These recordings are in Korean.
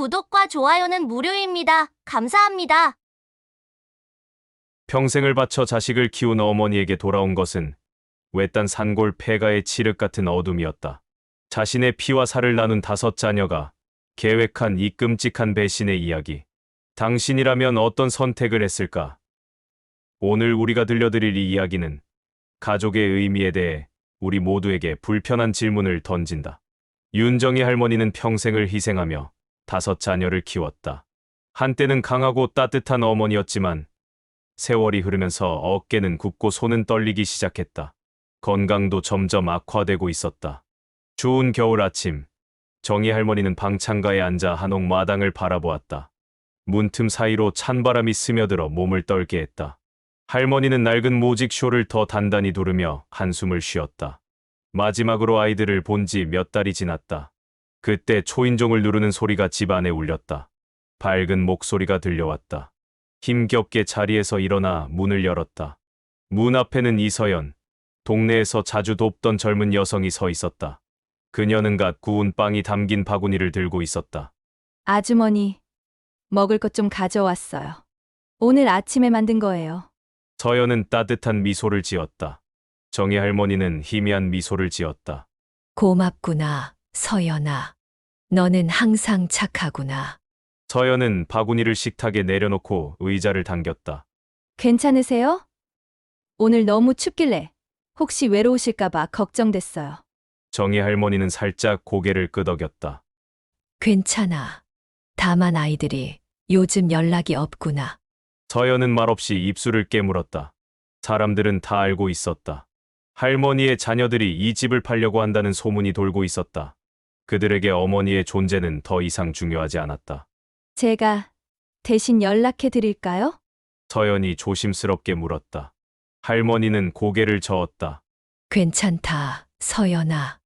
구독과 좋아요는 무료입니다. 감사합니다. 평생을 바쳐 자식을 키운 어머니에게 돌아온 것은 외딴 산골 폐가의 칠흑 같은 어둠이었다. 자신의 피와 살을 나눈 5 자녀가 계획한 이 끔찍한 배신의 이야기. 당신이라면 어떤 선택을 했을까? 오늘 우리가 들려드릴 이 이야기는 가족의 의미에 대해 우리 모두에게 불편한 질문을 던진다. 윤정희 할머니는 평생을 희생하며 5 자녀를 키웠다. 한때는 강하고 따뜻한 어머니였지만 세월이 흐르면서 어깨는 굽고 손은 떨리기 시작했다. 건강도 점점 악화되고 있었다. 추운 겨울 아침, 정희 할머니는 방창가에 앉아 한옥 마당을 바라보았다. 문틈 사이로 찬바람이 스며들어 몸을 떨게 했다. 할머니는 낡은 모직쇼를 더 단단히 두르며 한숨을 쉬었다. 마지막으로 아이들을 본 지 몇 달이 지났다. 그때 초인종을 누르는 소리가 집 안에 울렸다. 밝은 목소리가 들려왔다. 힘겹게 자리에서 일어나 문을 열었다. 문 앞에는 이서연, 동네에서 자주 돕던 젊은 여성이 서 있었다. 그녀는 갓 구운 빵이 담긴 바구니를 들고 있었다. 아주머니, 먹을 것 좀 가져왔어요. 오늘 아침에 만든 거예요. 서연은 따뜻한 미소를 지었다. 정희 할머니는 희미한 미소를 지었다. 고맙구나, 서연아. 너는 항상 착하구나. 서연은 바구니를 식탁에 내려놓고 의자를 당겼다. 괜찮으세요? 오늘 너무 춥길래 혹시 외로우실까봐 걱정됐어요. 정희 할머니는 살짝 고개를 끄덕였다. 괜찮아. 다만 아이들이 요즘 연락이 없구나. 서연은 말없이 입술을 깨물었다. 사람들은 다 알고 있었다. 할머니의 자녀들이 이 집을 팔려고 한다는 소문이 돌고 있었다. 그들에게 어머니의 존재는 더 이상 중요하지 않았다. 제가 대신 연락해 드릴까요? 서연이 조심스럽게 물었다. 할머니는 고개를 저었다. 괜찮다, 서연아.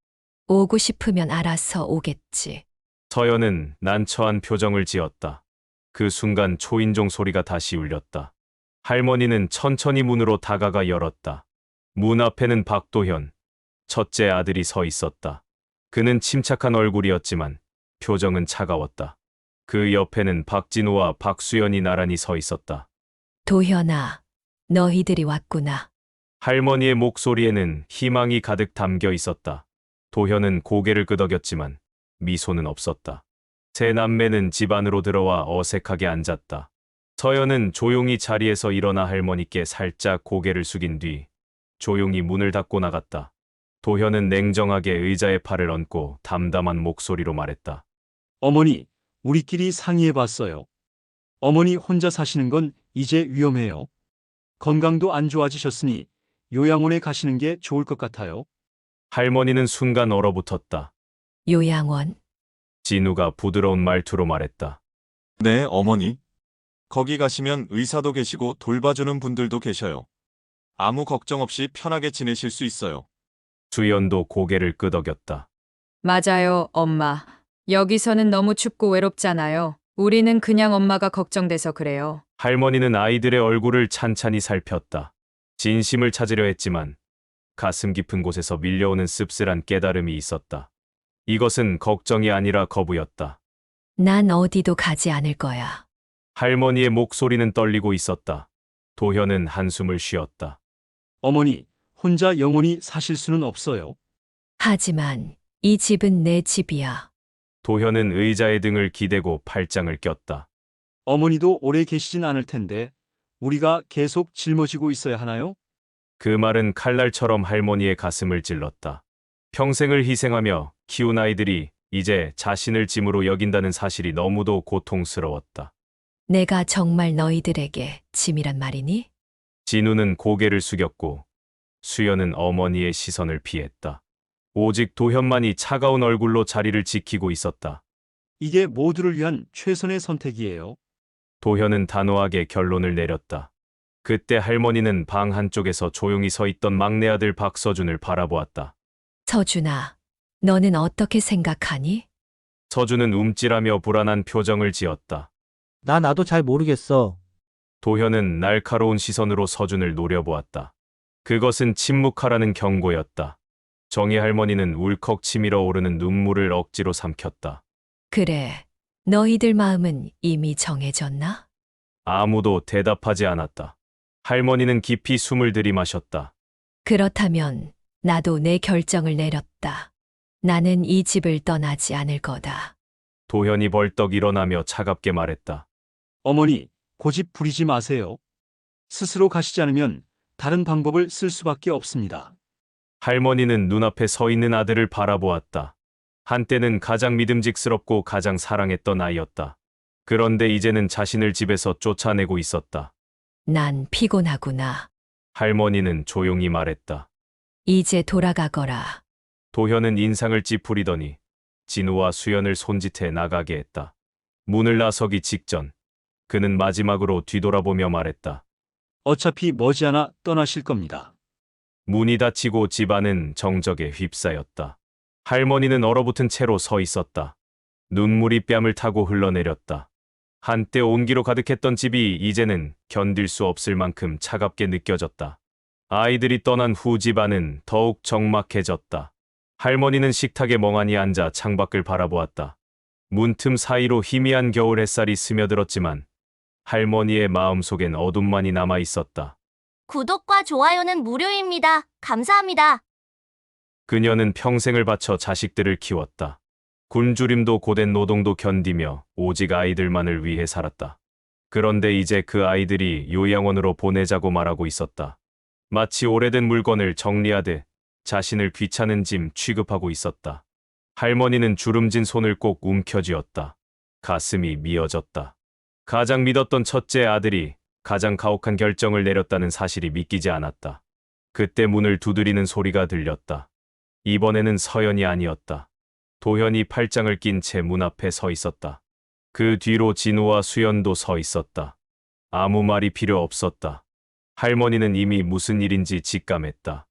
오고 싶으면 알아서 오겠지. 서연은 난처한 표정을 지었다. 그 순간 초인종 소리가 다시 울렸다. 할머니는 천천히 문으로 다가가 열었다. 문 앞에는 박도현, 첫째 아들이 서 있었다. 그는 침착한 얼굴이었지만 표정은 차가웠다. 그 옆에는 박진우와 박수연이 나란히 서 있었다. 도현아, 너희들이 왔구나. 할머니의 목소리에는 희망이 가득 담겨 있었다. 도현은 고개를 끄덕였지만 미소는 없었다. 세 남매는 집 안으로 들어와 어색하게 앉았다. 서연은 조용히 자리에서 일어나 할머니께 살짝 고개를 숙인 뒤 조용히 문을 닫고 나갔다. 도현은 냉정하게 의자에 팔을 얹고 담담한 목소리로 말했다. 어머니, 우리끼리 상의해봤어요. 어머니 혼자 사시는 건 이제 위험해요. 건강도 안 좋아지셨으니 요양원에 가시는 게 좋을 것 같아요. 할머니는 순간 얼어붙었다. 요양원. 진우가 부드러운 말투로 말했다. 네, 어머니. 거기 가시면 의사도 계시고 돌봐주는 분들도 계셔요. 아무 걱정 없이 편하게 지내실 수 있어요. 수연도 고개를 끄덕였다. 맞아요, 엄마. 여기서는 너무 춥고 외롭잖아요. 우리는 그냥 엄마가 걱정돼서 그래요. 할머니는 아이들의 얼굴을 찬찬히 살폈다. 진심을 찾으려 했지만 가슴 깊은 곳에서 밀려오는 씁쓸한 깨달음이 있었다. 이것은 걱정이 아니라 거부였다. 난 어디도 가지 않을 거야. 할머니의 목소리는 떨리고 있었다. 도현은 한숨을 쉬었다. 어머니, 혼자 영원히 사실 수는 없어요. 하지만 이 집은 내 집이야. 도현은 의자에 등을 기대고 팔짱을 꼈다. 어머니도 오래 계시진 않을 텐데 우리가 계속 짊어지고 있어야 하나요? 그 말은 칼날처럼 할머니의 가슴을 찔렀다. 평생을 희생하며 키운 아이들이 이제 자신을 짐으로 여긴다는 사실이 너무도 고통스러웠다. 내가 정말 너희들에게 짐이란 말이니? 진우는 고개를 숙였고 수연은 어머니의 시선을 피했다. 오직 도현만이 차가운 얼굴로 자리를 지키고 있었다. 이게 모두를 위한 최선의 선택이에요. 도현은 단호하게 결론을 내렸다. 그때 할머니는 방 한쪽에서 조용히 서 있던 막내 아들 박서준을 바라보았다. 서준아, 너는 어떻게 생각하니? 서준은 움찔하며 불안한 표정을 지었다. 나도 잘 모르겠어. 도현은 날카로운 시선으로 서준을 노려보았다. 그것은 침묵하라는 경고였다. 정희 할머니는 울컥 치밀어 오르는 눈물을 억지로 삼켰다. 그래, 너희들 마음은 이미 정해졌나? 아무도 대답하지 않았다. 할머니는 깊이 숨을 들이마셨다. 그렇다면 나도 내 결정을 내렸다. 나는 이 집을 떠나지 않을 거다. 도현이 벌떡 일어나며 차갑게 말했다. 어머니, 고집 부리지 마세요. 스스로 가시지 않으면 다른 방법을 쓸 수밖에 없습니다. 할머니는 눈앞에 서 있는 아들을 바라보았다. 한때는 가장 믿음직스럽고 가장 사랑했던 아이였다. 그런데 이제는 자신을 집에서 쫓아내고 있었다. 난 피곤하구나. 할머니는 조용히 말했다. 이제 돌아가거라. 도현은 인상을 찌푸리더니 진우와 수연을 손짓해 나가게 했다. 문을 나서기 직전 그는 마지막으로 뒤돌아보며 말했다. 어차피 머지않아 떠나실 겁니다. 문이 닫히고 집안은 정적에 휩싸였다. 할머니는 얼어붙은 채로 서 있었다. 눈물이 뺨을 타고 흘러내렸다. 한때 온기로 가득했던 집이 이제는 견딜 수 없을 만큼 차갑게 느껴졌다. 아이들이 떠난 후 집안은 더욱 적막해졌다. 할머니는 식탁에 멍하니 앉아 창밖을 바라보았다. 문틈 사이로 희미한 겨울 햇살이 스며들었지만 할머니의 마음속엔 어둠만이 남아 있었다. 구독과 좋아요는 무료입니다. 감사합니다. 그녀는 평생을 바쳐 자식들을 키웠다. 굶주림도 고된 노동도 견디며 오직 아이들만을 위해 살았다. 그런데 이제 그 아이들이 요양원으로 보내자고 말하고 있었다. 마치 오래된 물건을 정리하듯 자신을 귀찮은 짐 취급하고 있었다. 할머니는 주름진 손을 꼭 움켜쥐었다. 가슴이 미어졌다. 가장 믿었던 첫째 아들이 가장 가혹한 결정을 내렸다는 사실이 믿기지 않았다. 그때 문을 두드리는 소리가 들렸다. 이번에는 서연이 아니었다. 도현이 팔짱을 낀 채 문 앞에 서 있었다. 그 뒤로 진우와 수연도 서 있었다. 아무 말이 필요 없었다. 할머니는 이미 무슨 일인지 직감했다.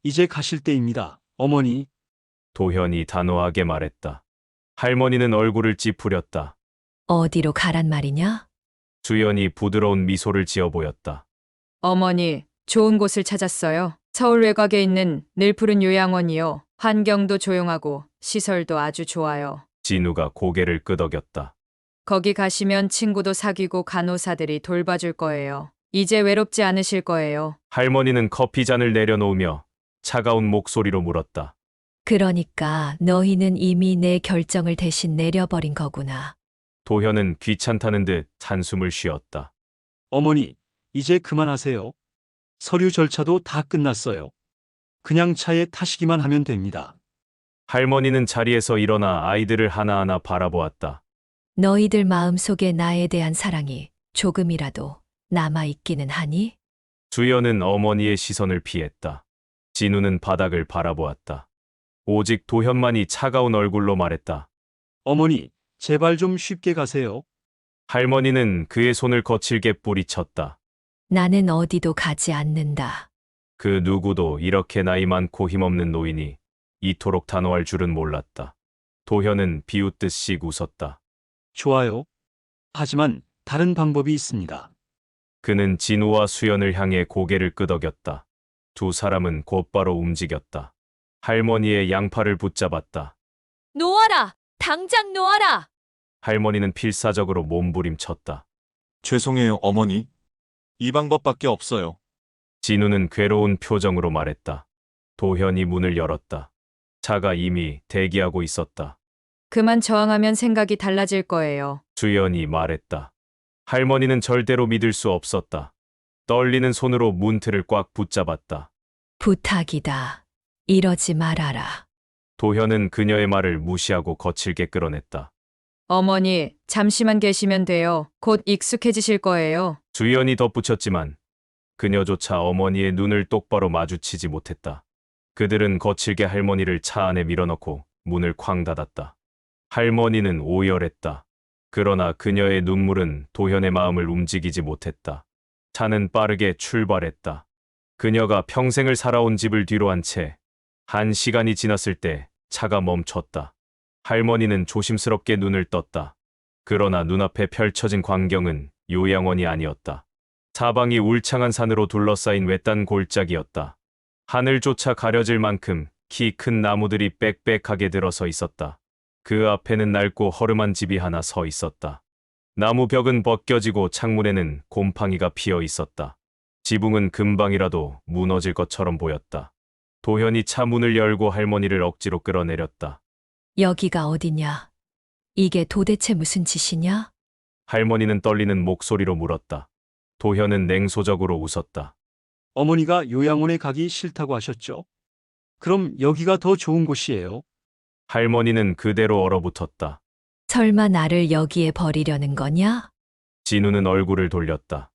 이제 가실 때입니다, 어머니. 도현이 단호하게 말했다. 할머니는 얼굴을 찌푸렸다. 어디로 가란 말이냐? 수연이 부드러운 미소를 지어 보였다. 어머니, 좋은 곳을 찾았어요. 서울 외곽에 있는 늘푸른 요양원이요. 환경도 조용하고 시설도 아주 좋아요. 진우가 고개를 끄덕였다. 거기 가시면 친구도 사귀고 간호사들이 돌봐줄 거예요. 이제 외롭지 않으실 거예요. 할머니는 커피잔을 내려놓으며 차가운 목소리로 물었다. 그러니까 너희는 이미 내 결정을 대신 내려버린 거구나. 도현은 귀찮다는 듯 한숨을 쉬었다. 어머니, 이제 그만하세요. 서류 절차도 다 끝났어요. 그냥 차에 타시기만 하면 됩니다. 할머니는 자리에서 일어나 아이들을 하나하나 바라보았다. 너희들 마음속에 나에 대한 사랑이 조금이라도 남아있기는 하니? 수연은 어머니의 시선을 피했다. 진우는 바닥을 바라보았다. 오직 도현만이 차가운 얼굴로 말했다. 어머니, 제발 좀 쉽게 가세요. 할머니는 그의 손을 거칠게 뿌리쳤다. 나는 어디도 가지 않는다. 그 누구도 이렇게 나이 많고 힘없는 노인이 이토록 단호할 줄은 몰랐다. 도현은 비웃듯 웃었다. 좋아요. 하지만 다른 방법이 있습니다. 그는 진우와 수연을 향해 고개를 끄덕였다. 두 사람은 곧바로 움직였다. 할머니의 양팔을 붙잡았다. 놓아라! 당장 놓아라! 할머니는 필사적으로 몸부림쳤다. 죄송해요, 어머니. 이 방법밖에 없어요. 진우는 괴로운 표정으로 말했다. 도현이 문을 열었다. 차가 이미 대기하고 있었다. 그만 저항하면 생각이 달라질 거예요. 수연이 말했다. 할머니는 절대로 믿을 수 없었다. 떨리는 손으로 문틀을 꽉 붙잡았다. 부탁이다. 이러지 말아라. 도현은 그녀의 말을 무시하고 거칠게 끌어냈다. 어머니, 잠시만 계시면 돼요. 곧 익숙해지실 거예요. 수연이 덧붙였지만 그녀조차 어머니의 눈을 똑바로 마주치지 못했다. 그들은 거칠게 할머니를 차 안에 밀어넣고 문을 쾅 닫았다. 할머니는 오열했다. 그러나 그녀의 눈물은 도현의 마음을 움직이지 못했다. 차는 빠르게 출발했다. 그녀가 평생을 살아온 집을 뒤로 한 채 1시간이 지났을 때 차가 멈췄다. 할머니는 조심스럽게 눈을 떴다. 그러나 눈앞에 펼쳐진 광경은 요양원이 아니었다. 사방이 울창한 산으로 둘러싸인 외딴 골짜기였다. 하늘조차 가려질 만큼 키 큰 나무들이 빽빽하게 들어서 있었다. 그 앞에는 낡고 허름한 집이 하나 서 있었다. 나무 벽은 벗겨지고 창문에는 곰팡이가 피어 있었다. 지붕은 금방이라도 무너질 것처럼 보였다. 도현이 차 문을 열고 할머니를 억지로 끌어내렸다. 여기가 어디냐? 이게 도대체 무슨 짓이냐? 할머니는 떨리는 목소리로 물었다. 도현은 냉소적으로 웃었다. 어머니가 요양원에 가기 싫다고 하셨죠? 그럼 여기가 더 좋은 곳이에요. 할머니는 그대로 얼어붙었다. 설마 나를 여기에 버리려는 거냐? 진우는 얼굴을 돌렸다.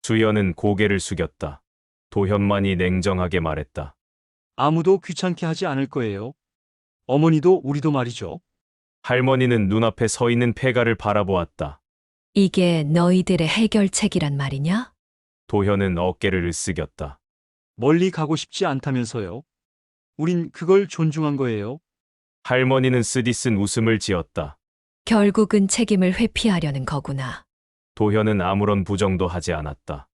수연은 고개를 숙였다. 도현만이 냉정하게 말했다. 아무도 귀찮게 하지 않을 거예요. 어머니도 우리도 말이죠. 할머니는 눈앞에 서 있는 폐가를 바라보았다. 이게 너희들의 해결책이란 말이냐? 도현은 어깨를 으쓱였다. 멀리 가고 싶지 않다면서요. 우린 그걸 존중한 거예요. 할머니는 쓰디쓴 웃음을 지었다. 결국은 책임을 회피하려는 거구나. 도현은 아무런 부정도 하지 않았다.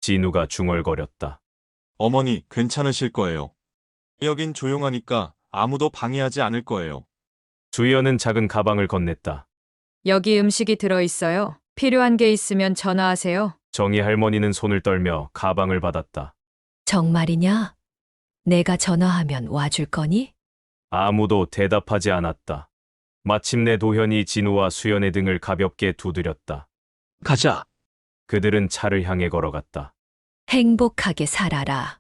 진우가 중얼거렸다. 어머니, 괜찮으실 거예요. 여긴 조용하니까 아무도 방해하지 않을 거예요. 주연은 작은 가방을 건넸다. 여기 음식이 들어있어요. 필요한 게 있으면 전화하세요. 정희 할머니는 손을 떨며 가방을 받았다. 정말이냐? 내가 전화하면 와줄 거니? 아무도 대답하지 않았다. 마침내 도현이 진우와 수연의 등을 가볍게 두드렸다. 가자. 그들은 차를 향해 걸어갔다. 행복하게 살아라.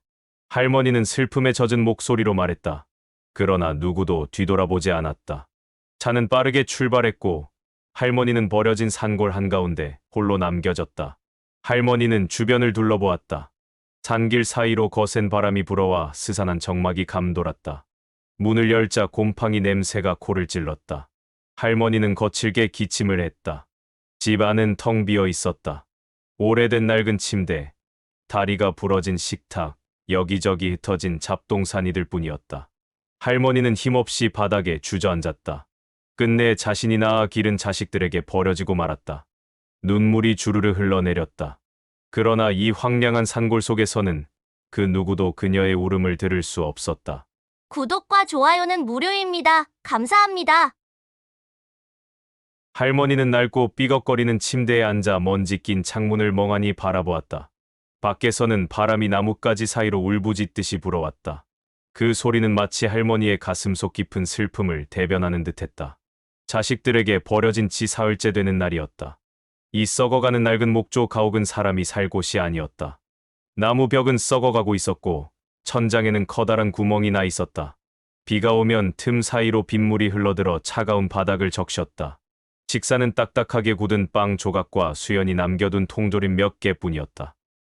할머니는 슬픔에 젖은 목소리로 말했다. 그러나 누구도 뒤돌아보지 않았다. 차는 빠르게 출발했고 할머니는 버려진 산골 한가운데 홀로 남겨졌다. 할머니는 주변을 둘러보았다. 산길 사이로 거센 바람이 불어와 스산한 정막이 감돌았다. 문을 열자 곰팡이 냄새가 코를 찔렀다. 할머니는 거칠게 기침을 했다. 집 안은 텅 비어 있었다. 오래된 낡은 침대, 다리가 부러진 식탁, 여기저기 흩어진 잡동사니들 뿐이었다. 할머니는 힘없이 바닥에 주저앉았다. 끝내 자신이 낳아 기른 자식들에게 버려지고 말았다. 눈물이 주르르 흘러내렸다. 그러나 이 황량한 산골 속에서는 그 누구도 그녀의 울음을 들을 수 없었다. 구독과 좋아요는 무료입니다. 감사합니다. 할머니는 낡고 삐걱거리는 침대에 앉아 먼지 낀 창문을 멍하니 바라보았다. 밖에서는 바람이 나뭇가지 사이로 울부짖듯이 불어왔다. 그 소리는 마치 할머니의 가슴속 깊은 슬픔을 대변하는 듯했다. 자식들에게 버려진 지 사흘째 되는 날이었다. 이 썩어가는 낡은 목조 가옥은 사람이 살 곳이 아니었다. 나무 벽은 썩어가고 있었고 천장에는 커다란 구멍이 나 있었다. 비가 오면 틈 사이로 빗물이 흘러들어 차가운 바닥을 적셨다. 식사는 딱딱하게 굳은 빵 조각과 수연이 남겨둔 통조림 몇 개뿐이었다.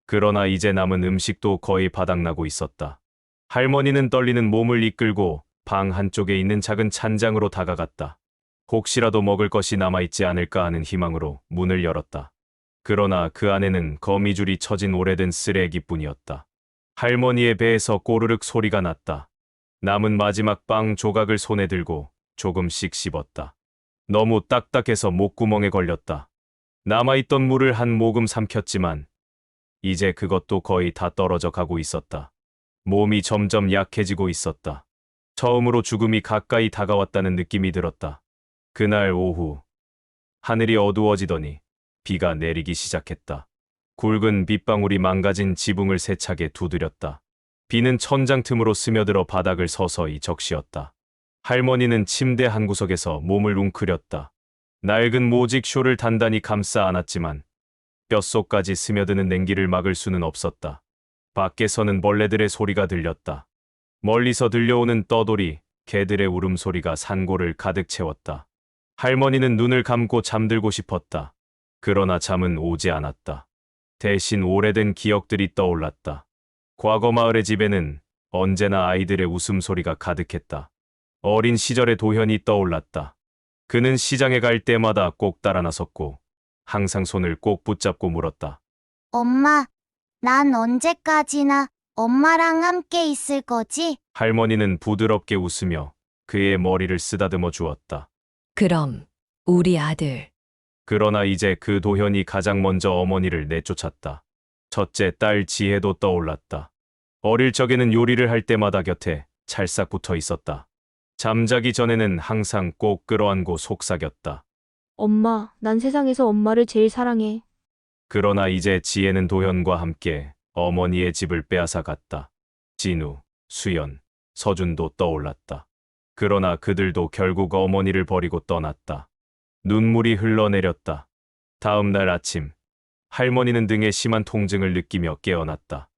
그러나 이제 남은 음식도 거의 바닥나고 있었다. 할머니는 떨리는 몸을 이끌고 방 한쪽에 있는 작은 찬장으로 다가갔다. 혹시라도 먹을 것이 남아있지 않을까 하는 희망으로 문을 열었다. 그러나 그 안에는 거미줄이 쳐진 오래된 쓰레기뿐이었다. 할머니의 배에서 꼬르륵 소리가 났다. 남은 마지막 빵 조각을 손에 들고 조금씩 씹었다. 너무 딱딱해서 목구멍에 걸렸다. 남아있던 물을 한 모금 삼켰지만 이제 그것도 거의 다 떨어져 가고 있었다. 몸이 점점 약해지고 있었다. 처음으로 죽음이 가까이 다가왔다는 느낌이 들었다. 그날 오후 하늘이 어두워지더니 비가 내리기 시작했다. 굵은 빗방울이 망가진 지붕을 세차게 두드렸다. 비는 천장 틈으로 스며들어 바닥을 서서히 적시었다. 할머니는 침대 한 구석에서 몸을 웅크렸다. 낡은 모직 쇼를 단단히 감싸 안았지만 뼛속까지 스며드는 냉기를 막을 수는 없었다. 밖에서는 벌레들의 소리가 들렸다. 멀리서 들려오는 떠돌이, 개들의 울음소리가 산골을 가득 채웠다. 할머니는 눈을 감고 잠들고 싶었다. 그러나 잠은 오지 않았다. 대신 오래된 기억들이 떠올랐다. 과거 마을의 집에는 언제나 아이들의 웃음소리가 가득했다. 어린 시절의 도현이 떠올랐다. 그는 시장에 갈 때마다 꼭 따라 나섰고 항상 손을 꼭 붙잡고 물었다. 엄마, 난 언제까지나 엄마랑 함께 있을 거지? 할머니는 부드럽게 웃으며 그의 머리를 쓰다듬어 주었다. 그럼 우리 아들 그러나 이제 그 도현이 가장 먼저 어머니를 내쫓았다. 첫째 딸 지혜도 떠올랐다. 어릴 적에는 요리를 할 때마다 곁에 찰싹 붙어 있었다. 잠자기 전에는 항상 꼭 끌어안고 속삭였다. 엄마, 난 세상에서 엄마를 제일 사랑해. 그러나 이제 지혜는 도현과 함께 어머니의 집을 빼앗아 갔다. 진우, 수연, 서준도 떠올랐다. 그러나 그들도 결국 어머니를 버리고 떠났다. 눈물이 흘러내렸다. 다음 날 아침, 할머니는 등에 심한 통증을 느끼며 깨어났다.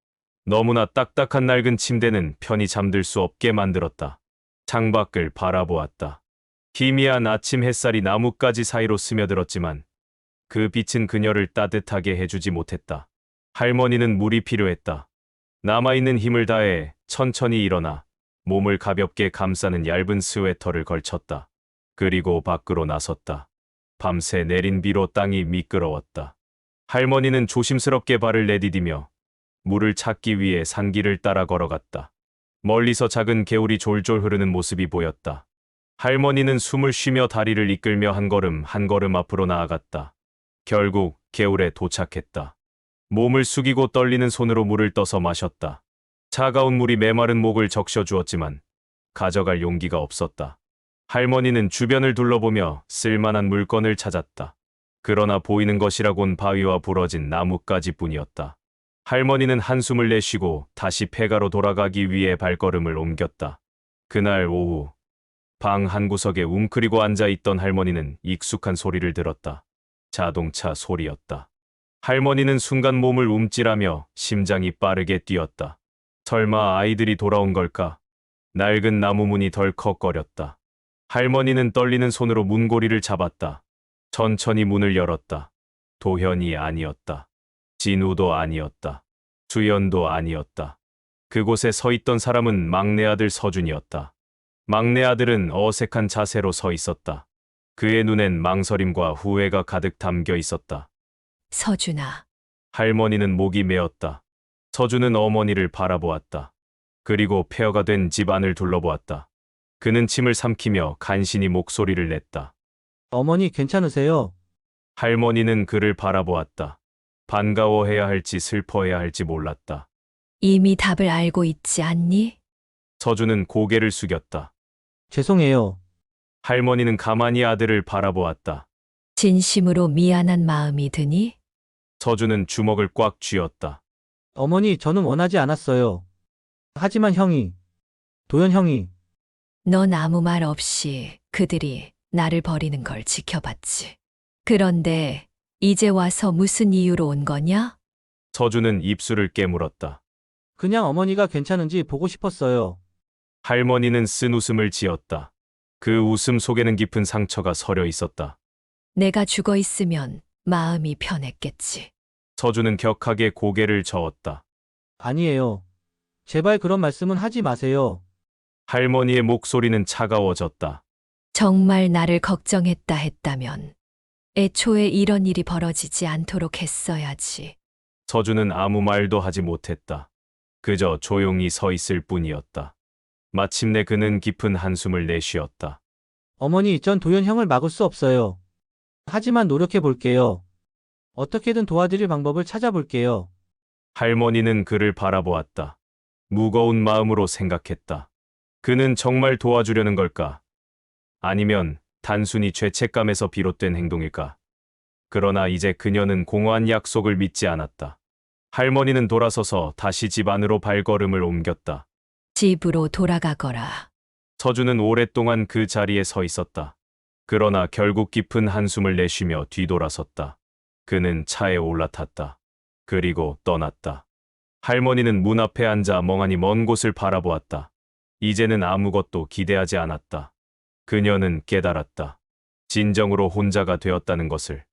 너무나 딱딱한 낡은 침대는 편히 잠들 수 없게 만들었다. 창밖을 바라보았다. 희미한 아침 햇살이 나뭇가지 사이로 스며들었지만 그 빛은 그녀를 따뜻하게 해주지 못했다. 할머니는 물이 필요했다. 남아있는 힘을 다해 천천히 일어나 몸을 가볍게 감싸는 얇은 스웨터를 걸쳤다. 그리고 밖으로 나섰다. 밤새 내린 비로 땅이 미끄러웠다. 할머니는 조심스럽게 발을 내디디며 물을 찾기 위해 산길을 따라 걸어갔다. 멀리서 작은 개울이 졸졸 흐르는 모습이 보였다. 할머니는 숨을 쉬며 다리를 이끌며 한 걸음 앞으로 나아갔다. 결국 개울에 도착했다. 몸을 숙이고 떨리는 손으로 물을 떠서 마셨다. 차가운 물이 메마른 목을 적셔주었지만 가져갈 용기가 없었다. 할머니는 주변을 둘러보며 쓸만한 물건을 찾았다. 그러나 보이는 것이라곤 바위와 부러진 나뭇가지뿐이었다. 할머니는 한숨을 내쉬고 다시 폐가로 돌아가기 위해 발걸음을 옮겼다. 그날 오후, 방 한구석에 웅크리고 앉아있던 할머니는 익숙한 소리를 들었다. 자동차 소리였다. 할머니는 순간 몸을 움찔하며 심장이 빠르게 뛰었다. 설마 아이들이 돌아온 걸까? 낡은 나무 문이 덜컥거렸다. 할머니는 떨리는 손으로 문고리를 잡았다. 천천히 문을 열었다. 도현이 아니었다. 진우도 아니었다. 수연도 아니었다. 그곳에 서 있던 사람은 막내 아들 서준이었다. 막내 아들은 어색한 자세로 서 있었다. 그의 눈엔 망설임과 후회가 가득 담겨 있었다. 서준아, 할머니는 목이 메었다. 서준은 어머니를 바라보았다. 그리고 폐허가 된 집 안을 둘러보았다. 그는 침을 삼키며 간신히 목소리를 냈다. 어머니 괜찮으세요? 할머니는 그를 바라보았다. 반가워해야 할지 슬퍼해야 할지 몰랐다. 이미 답을 알고 있지 않니? 서준은 고개를 숙였다. 죄송해요. 할머니는 가만히 아들을 바라보았다. 진심으로 미안한 마음이 드니? 서준은 주먹을 꽉 쥐었다. 어머니 저는 원하지 않았어요. 하지만 도현 형이 넌 아무 말 없이 그들이 나를 버리는 걸 지켜봤지. 그런데 이제 와서 무슨 이유로 온 거냐? 서준은 입술을 깨물었다. 그냥 어머니가 괜찮은지 보고 싶었어요. 할머니는 쓴 웃음을 지었다. 그 웃음 속에는 깊은 상처가 서려 있었다. 내가 죽어 있으면 마음이 편했겠지. 서준은 격하게 고개를 저었다. 아니에요. 제발 그런 말씀은 하지 마세요. 할머니의 목소리는 차가워졌다. 정말 나를 걱정했다 했다면 애초에 이런 일이 벌어지지 않도록 했어야지. 서준은 아무 말도 하지 못했다. 그저 조용히 서 있을 뿐이었다. 마침내 그는 깊은 한숨을 내쉬었다. 어머니 전 도현 형을 막을 수 없어요. 하지만 노력해 볼게요. 어떻게든 도와드릴 방법을 찾아볼게요. 할머니는 그를 바라보았다. 무거운 마음으로 생각했다. 그는 정말 도와주려는 걸까? 아니면 단순히 죄책감에서 비롯된 행동일까? 그러나 이제 그녀는 공허한 약속을 믿지 않았다. 할머니는 돌아서서 다시 집 안으로 발걸음을 옮겼다. 집으로 돌아가거라. 서준은 오랫동안 그 자리에 서 있었다. 그러나 결국 깊은 한숨을 내쉬며 뒤돌아섰다. 그는 차에 올라탔다. 그리고 떠났다. 할머니는 문 앞에 앉아 멍하니 먼 곳을 바라보았다. 이제는 아무것도 기대하지 않았다. 그녀는 깨달았다. 진정으로 혼자가 되었다는 것을.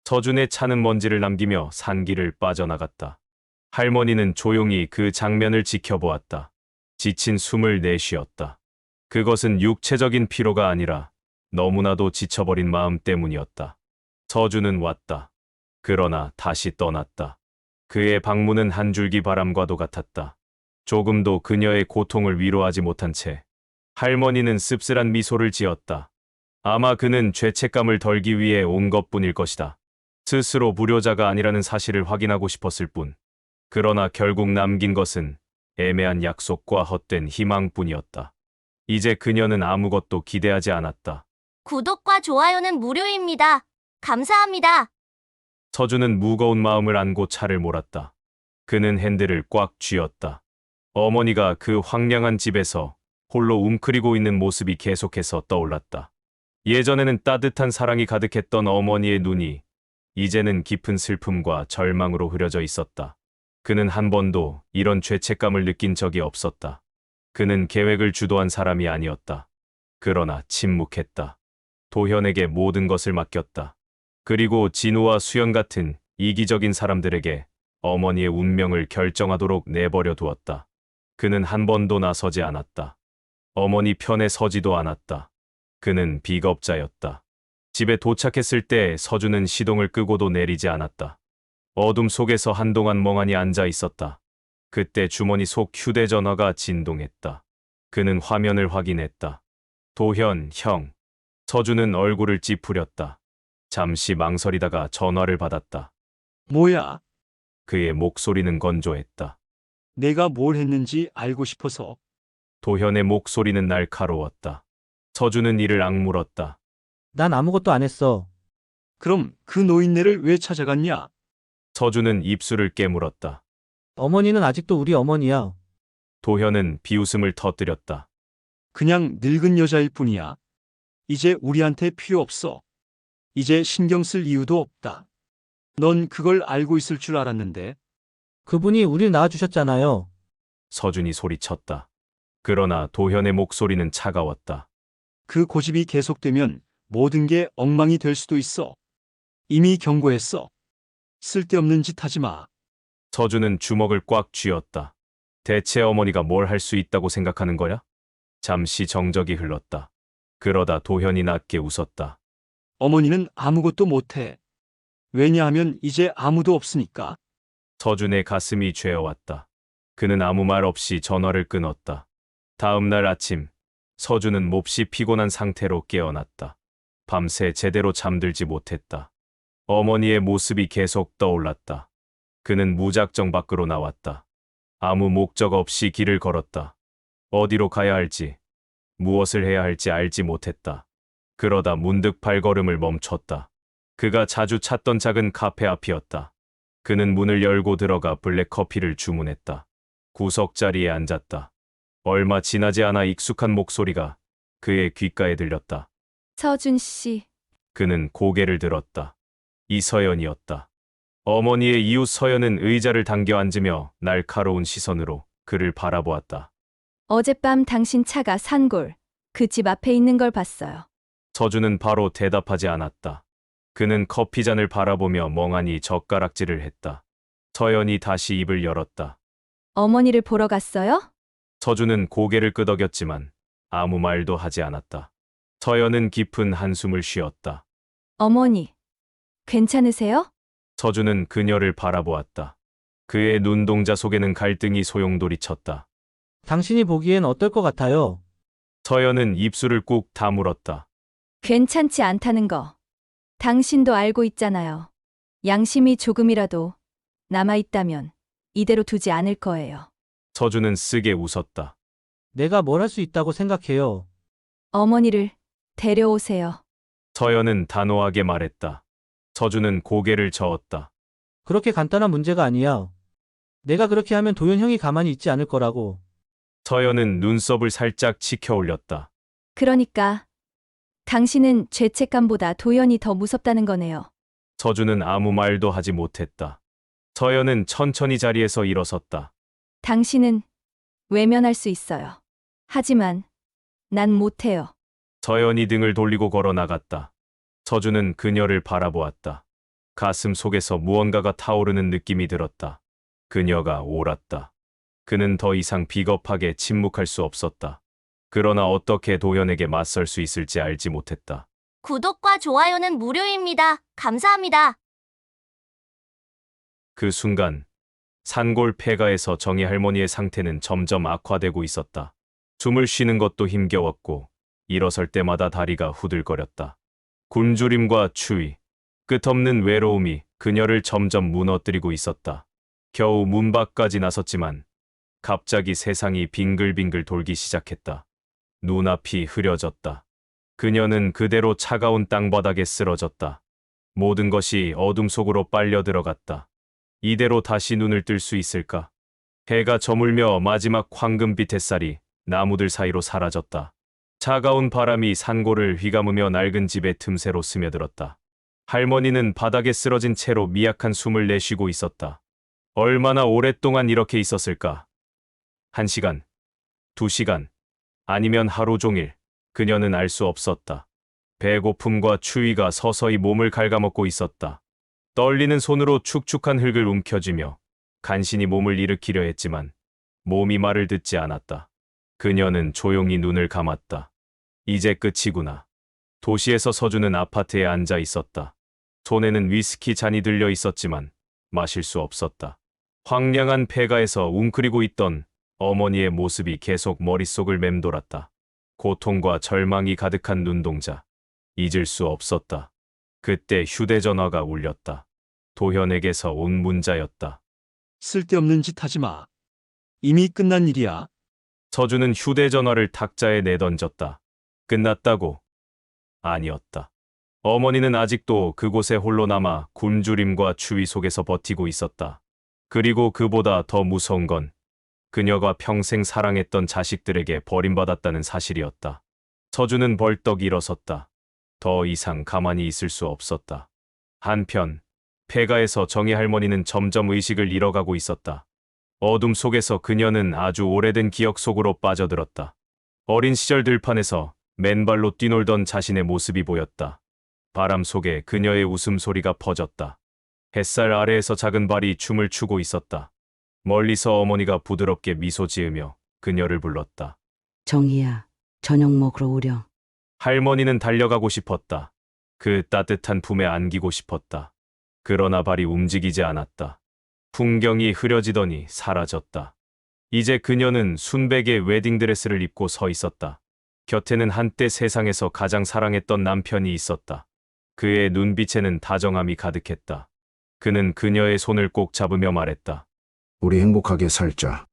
서준의 차는 먼지를 남기며 산길을 빠져나갔다. 할머니는 조용히 그 장면을 지켜보았다. 지친 숨을 내쉬었다. 그것은 육체적인 피로가 아니라 너무나도 지쳐버린 마음 때문이었다. 서준은 왔다. 그러나 다시 떠났다. 그의 방문은 한 줄기 바람과도 같았다. 조금도 그녀의 고통을 위로하지 못한 채 할머니는 씁쓸한 미소를 지었다. 아마 그는 죄책감을 덜기 위해 온 것뿐일 것이다. 스스로 불효자가 아니라는 사실을 확인하고 싶었을 뿐. 그러나 결국 남긴 것은 애매한 약속과 헛된 희망뿐이었다. 이제 그녀는 아무것도 기대하지 않았다. 구독과 좋아요는 무료입니다. 감사합니다. 서준은 무거운 마음을 안고 차를 몰았다. 그는 핸들을 꽉 쥐었다. 어머니가 그 황량한 집에서 홀로 웅크리고 있는 모습이 계속해서 떠올랐다. 예전에는 따뜻한 사랑이 가득했던 어머니의 눈이 이제는 깊은 슬픔과 절망으로 흐려져 있었다. 그는 한 번도 이런 죄책감을 느낀 적이 없었다. 그는 계획을 주도한 사람이 아니었다. 그러나 침묵했다. 도현에게 모든 것을 맡겼다. 그리고 진우와 수연 같은 이기적인 사람들에게 어머니의 운명을 결정하도록 내버려 두었다. 그는 한 번도 나서지 않았다. 어머니 편에 서지도 않았다. 그는 비겁자였다. 집에 도착했을 때 서준은 시동을 끄고도 내리지 않았다. 어둠 속에서 한동안 멍하니 앉아 있었다. 그때 주머니 속 휴대전화가 진동했다. 그는 화면을 확인했다. 도현, 형. 서준은 얼굴을 찌푸렸다. 잠시 망설이다가 전화를 받았다. 뭐야? 그의 목소리는 건조했다. 내가 뭘 했는지 알고 싶어서. 도현의 목소리는 날카로웠다. 서준은 이를 악물었다. 난 아무것도 안 했어. 그럼 그 노인네를 왜 찾아갔냐? 서준은 입술을 깨물었다. 어머니는 아직도 우리 어머니야. 도현은 비웃음을 터뜨렸다. 그냥 늙은 여자일 뿐이야. 이제 우리한테 필요 없어. 이제 신경 쓸 이유도 없다. 넌 그걸 알고 있을 줄 알았는데. 그분이 우릴 낳아주셨잖아요. 서준이 소리쳤다. 그러나 도현의 목소리는 차가웠다. 그 고집이 계속되면 모든 게 엉망이 될 수도 있어. 이미 경고했어. 쓸데없는 짓 하지 마. 서준은 주먹을 꽉 쥐었다. 대체 어머니가 뭘 할 수 있다고 생각하는 거야? 잠시 정적이 흘렀다. 그러다 도현이 낮게 웃었다. 어머니는 아무것도 못해. 왜냐하면 이제 아무도 없으니까. 서준의 가슴이 죄어왔다. 그는 아무 말 없이 전화를 끊었다. 다음 날 아침, 서준은 몹시 피곤한 상태로 깨어났다. 밤새 제대로 잠들지 못했다. 어머니의 모습이 계속 떠올랐다. 그는 무작정 밖으로 나왔다. 아무 목적 없이 길을 걸었다. 어디로 가야 할지, 무엇을 해야 할지 알지 못했다. 그러다 문득 발걸음을 멈췄다. 그가 자주 찾던 작은 카페 앞이었다. 그는 문을 열고 들어가 블랙커피를 주문했다. 구석자리에 앉았다. 얼마 지나지 않아 익숙한 목소리가 그의 귓가에 들렸다. 서준 씨, 그는 고개를 들었다. 이서연이었다. 어머니의 이웃 서연은 의자를 당겨 앉으며 날카로운 시선으로 그를 바라보았다. 어젯밤 당신 차가 산골, 그 집 앞에 있는 걸 봤어요. 서준은 바로 대답하지 않았다. 그는 커피잔을 바라보며 멍하니 젓가락질을 했다. 서연이 다시 입을 열었다. 어머니를 보러 갔어요? 서준은 고개를 끄덕였지만 아무 말도 하지 않았다. 서연은 깊은 한숨을 쉬었다. 어머니, 괜찮으세요? 서준은 그녀를 바라보았다. 그의 눈동자 속에는 갈등이 소용돌이쳤다. 당신이 보기엔 어떨 것 같아요? 서연은 입술을 꾹 다물었다. 괜찮지 않다는 거. 당신도 알고 있잖아요. 양심이 조금이라도 남아있다면 이대로 두지 않을 거예요. 서준은 쓰게 웃었다. 내가 뭘 할 수 있다고 생각해요. 어머니를 데려오세요. 서연은 단호하게 말했다. 서준은 고개를 저었다. 그렇게 간단한 문제가 아니야. 내가 그렇게 하면 도현 형이 가만히 있지 않을 거라고. 서연은 눈썹을 살짝 치켜 올렸다. 그러니까 당신은 죄책감보다 도연이 더 무섭다는 거네요. 서준은 아무 말도 하지 못했다. 서연은 천천히 자리에서 일어섰다. 당신은 외면할 수 있어요. 하지만 난 못해요. 서연이 등을 돌리고 걸어 나갔다. 서준은 그녀를 바라보았다. 가슴 속에서 무언가가 타오르는 느낌이 들었다. 그녀가 옳았다. 그는 더 이상 비겁하게 침묵할 수 없었다. 그러나 어떻게 도현에게 맞설 수 있을지 알지 못했다. 구독과 좋아요는 무료입니다. 감사합니다. 그 순간 산골 폐가에서 정희 할머니의 상태는 점점 악화되고 있었다. 숨을 쉬는 것도 힘겨웠고 일어설 때마다 다리가 후들거렸다. 굶주림과 추위, 끝없는 외로움이 그녀를 점점 무너뜨리고 있었다. 겨우 문 밖까지 나섰지만 갑자기 세상이 빙글빙글 돌기 시작했다. 눈앞이 흐려졌다. 그녀는 그대로 차가운 땅바닥에 쓰러졌다. 모든 것이 어둠 속으로 빨려 들어갔다. 이대로 다시 눈을 뜰 수 있을까? 해가 저물며 마지막 황금빛 햇살이 나무들 사이로 사라졌다. 차가운 바람이 산골을 휘감으며 낡은 집의 틈새로 스며들었다. 할머니는 바닥에 쓰러진 채로 미약한 숨을 내쉬고 있었다. 얼마나 오랫동안 이렇게 있었을까? 1시간, 2시간, 아니면 하루 종일. 그녀는 알 수 없었다. 배고픔과 추위가 서서히 몸을 갉아먹고 있었다. 떨리는 손으로 축축한 흙을 움켜쥐며 간신히 몸을 일으키려 했지만 몸이 말을 듣지 않았다. 그녀는 조용히 눈을 감았다. 이제 끝이구나. 도시에서 서주는 아파트에 앉아 있었다. 손에는 위스키 잔이 들려 있었지만 마실 수 없었다. 황량한 폐가에서 웅크리고 있던 어머니의 모습이 계속 머릿속을 맴돌았다. 고통과 절망이 가득한 눈동자. 잊을 수 없었다. 그때 휴대전화가 울렸다. 도현에게서 온 문자였다. 쓸데없는 짓 하지 마. 이미 끝난 일이야. 서주는 휴대전화를 탁자에 내던졌다. 끝났다고? 아니었다. 어머니는 아직도 그곳에 홀로 남아 굶주림과 추위 속에서 버티고 있었다. 그리고 그보다 더 무서운 건 그녀가 평생 사랑했던 자식들에게 버림받았다는 사실이었다. 서주는 벌떡 일어섰다. 더 이상 가만히 있을 수 없었다. 한편 폐가에서 정희 할머니는 점점 의식을 잃어가고 있었다. 어둠 속에서 그녀는 아주 오래된 기억 속으로 빠져들었다. 어린 시절 들판에서 맨발로 뛰놀던 자신의 모습이 보였다. 바람 속에 그녀의 웃음소리가 퍼졌다. 햇살 아래에서 작은 발이 춤을 추고 있었다. 멀리서 어머니가 부드럽게 미소 지으며 그녀를 불렀다. 정희야, 저녁 먹으러 오렴. 할머니는 달려가고 싶었다. 그 따뜻한 품에 안기고 싶었다. 그러나 발이 움직이지 않았다. 풍경이 흐려지더니 사라졌다. 이제 그녀는 순백의 웨딩드레스를 입고 서 있었다. 곁에는 한때 세상에서 가장 사랑했던 남편이 있었다. 그의 눈빛에는 다정함이 가득했다. 그는 그녀의 손을 꼭 잡으며 말했다. 우리 행복하게 살자.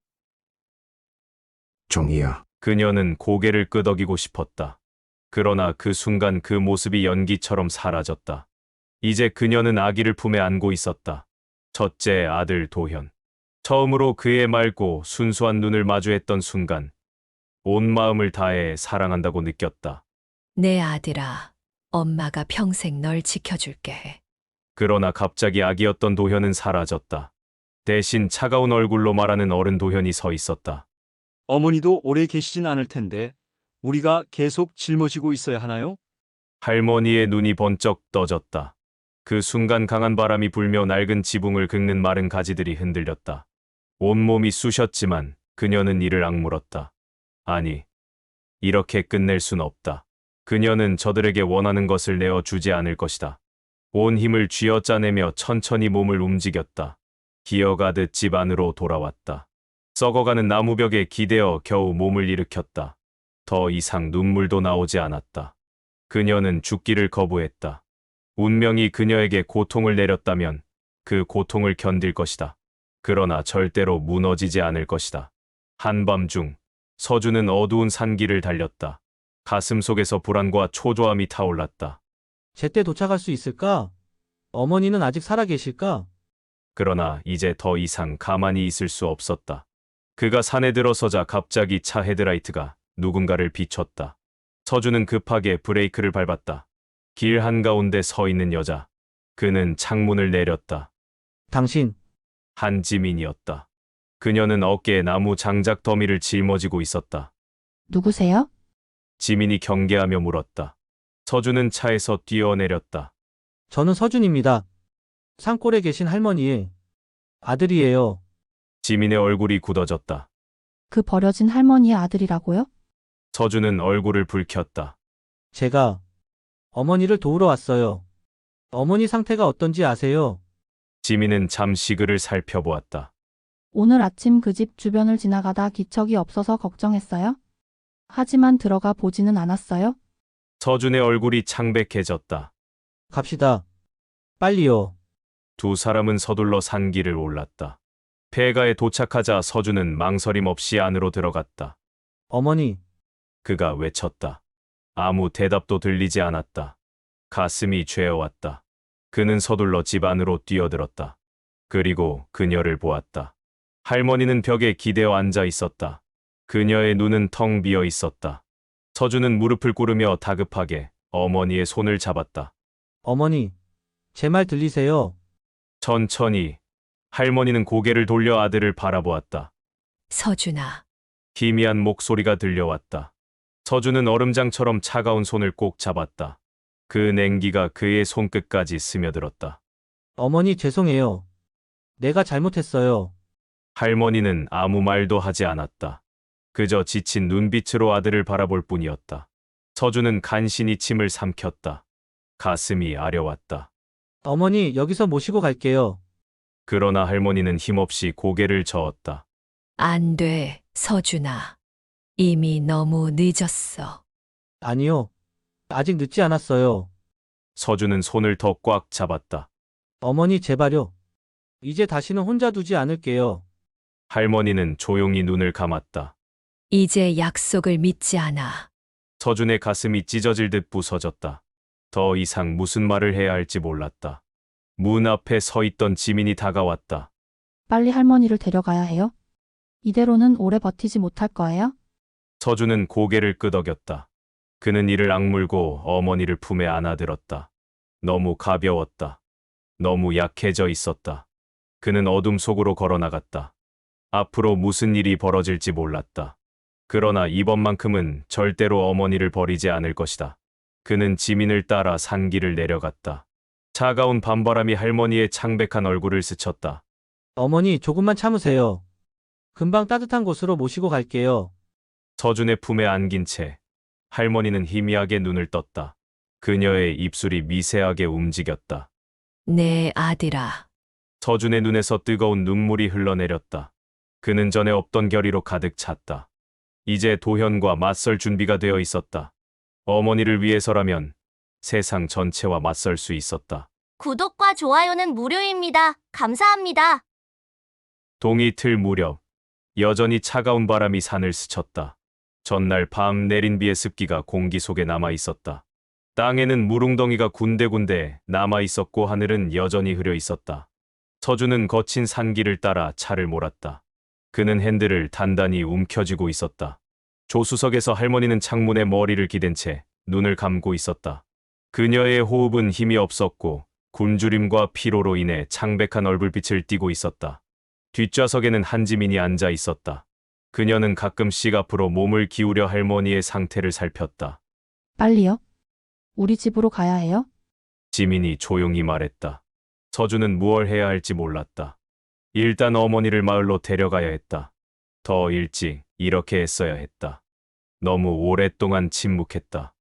정희야. 그녀는 고개를 끄덕이고 싶었다. 그러나 그 순간 그 모습이 연기처럼 사라졌다. 이제 그녀는 아기를 품에 안고 있었다. 첫째 아들 도현. 처음으로 그의 맑고 순수한 눈을 마주했던 순간 온 마음을 다해 사랑한다고 느꼈다. 내 아들아, 엄마가 평생 널 지켜줄게. 그러나 갑자기 아기였던 도현은 사라졌다. 대신 차가운 얼굴로 말하는 어른 도현이 서 있었다. 어머니도 오래 계시진 않을 텐데 우리가 계속 짊어지고 있어야 하나요? 할머니의 눈이 번쩍 떠졌다. 그 순간 강한 바람이 불며 낡은 지붕을 긁는 마른 가지들이 흔들렸다. 온몸이 쑤셨지만 그녀는 이를 악물었다. 아니, 이렇게 끝낼 순 없다. 그녀는 저들에게 원하는 것을 내어주지 않을 것이다. 온 힘을 쥐어짜내며 천천히 몸을 움직였다. 기어가듯 집 안으로 돌아왔다. 썩어가는 나무벽에 기대어 겨우 몸을 일으켰다. 더 이상 눈물도 나오지 않았다. 그녀는 죽기를 거부했다. 운명이 그녀에게 고통을 내렸다면 그 고통을 견딜 것이다. 그러나 절대로 무너지지 않을 것이다. 한밤중 서주는 어두운 산길을 달렸다. 가슴 속에서 불안과 초조함이 타올랐다. 제때 도착할 수 있을까? 어머니는 아직 살아 계실까? 그러나 이제 더 이상 가만히 있을 수 없었다. 그가 산에 들어서자 갑자기 차 헤드라이트가 누군가를 비췄다. 서주는 급하게 브레이크를 밟았다. 길 한가운데 서 있는 여자. 그는 창문을 내렸다. 당신, 한지민이었다. 그녀는 어깨에 나무 장작 더미를 짊어지고 있었다. 누구세요? 지민이 경계하며 물었다. 서주는 차에서 뛰어내렸다. 저는 서준입니다. 산골에 계신 할머니의 아들이에요. 지민의 얼굴이 굳어졌다. 그 버려진 할머니의 아들이라고요? 서주는 얼굴을 붉혔다. 제가 어머니를 도우러 왔어요. 어머니 상태가 어떤지 아세요? 지민은 잠시 그를 살펴보았다. 오늘 아침 그 집 주변을 지나가다 기척이 없어서 걱정했어요. 하지만 들어가 보지는 않았어요. 서준의 얼굴이 창백해졌다. 갑시다. 빨리요. 두 사람은 서둘러 산길을 올랐다. 폐가에 도착하자 서준은 망설임 없이 안으로 들어갔다. 어머니, 그가 외쳤다. 아무 대답도 들리지 않았다. 가슴이 죄어왔다. 그는 서둘러 집 안으로 뛰어들었다. 그리고 그녀를 보았다. 할머니는 벽에 기대어 앉아 있었다. 그녀의 눈은 텅 비어 있었다. 서준은 무릎을 꿇으며 다급하게 어머니의 손을 잡았다. 어머니, 제 말 들리세요? 천천히. 할머니는 고개를 돌려 아들을 바라보았다. 서준아, 희미한 목소리가 들려왔다. 서준은 얼음장처럼 차가운 손을 꼭 잡았다. 그 냉기가 그의 손끝까지 스며들었다. 어머니 죄송해요. 내가 잘못했어요. 할머니는 아무 말도 하지 않았다. 그저 지친 눈빛으로 아들을 바라볼 뿐이었다. 서준은 간신히 침을 삼켰다. 가슴이 아려왔다. 어머니, 여기서 모시고 갈게요. 그러나 할머니는 힘없이 고개를 저었다. 안 돼, 서준아. 이미 너무 늦었어. 아니요. 아직 늦지 않았어요. 서준은 손을 더 꽉 잡았다. 어머니, 제발요. 이제 다시는 혼자 두지 않을게요. 할머니는 조용히 눈을 감았다. 이제 약속을 믿지 않아. 서준의 가슴이 찢어질 듯 부서졌다. 더 이상 무슨 말을 해야 할지 몰랐다. 문 앞에 서 있던 지민이 다가왔다. 빨리 할머니를 데려가야 해요? 이대로는 오래 버티지 못할 거예요? 서준은 고개를 끄덕였다. 그는 이를 악물고 어머니를 품에 안아들었다. 너무 가벼웠다. 너무 약해져 있었다. 그는 어둠 속으로 걸어나갔다. 앞으로 무슨 일이 벌어질지 몰랐다. 그러나 이번만큼은 절대로 어머니를 버리지 않을 것이다. 그는 지민을 따라 산길을 내려갔다. 차가운 밤바람이 할머니의 창백한 얼굴을 스쳤다. 어머니, 조금만 참으세요. 금방 따뜻한 곳으로 모시고 갈게요. 서준의 품에 안긴 채 할머니는 희미하게 눈을 떴다. 그녀의 입술이 미세하게 움직였다. 내 아들아. 서준의 눈에서 뜨거운 눈물이 흘러내렸다. 그는 전에 없던 결의로 가득 찼다. 이제 도현과 맞설 준비가 되어 있었다. 어머니를 위해서라면 세상 전체와 맞설 수 있었다. 구독과 좋아요는 무료입니다. 감사합니다. 동이 틀 무렵 여전히 차가운 바람이 산을 스쳤다. 전날 밤 내린 비의 습기가 공기 속에 남아 있었다. 땅에는 물웅덩이가 군데군데 남아 있었고 하늘은 여전히 흐려 있었다. 서준은 거친 산길을 따라 차를 몰았다. 그는 핸들을 단단히 움켜쥐고 있었다. 조수석에서 할머니는 창문에 머리를 기댄 채 눈을 감고 있었다. 그녀의 호흡은 힘이 없었고 굶주림과 피로로 인해 창백한 얼굴빛을 띠고 있었다. 뒷좌석에는 한지민이 앉아 있었다. 그녀는 가끔씩 앞으로 몸을 기울여 할머니의 상태를 살폈다. 빨리요? 우리 집으로 가야 해요? 지민이 조용히 말했다. 서준은 무얼 해야 할지 몰랐다. 일단 어머니를 마을로 데려가야 했다. 더 일찍 이렇게 했어야 했다. 너무 오랫동안 침묵했다.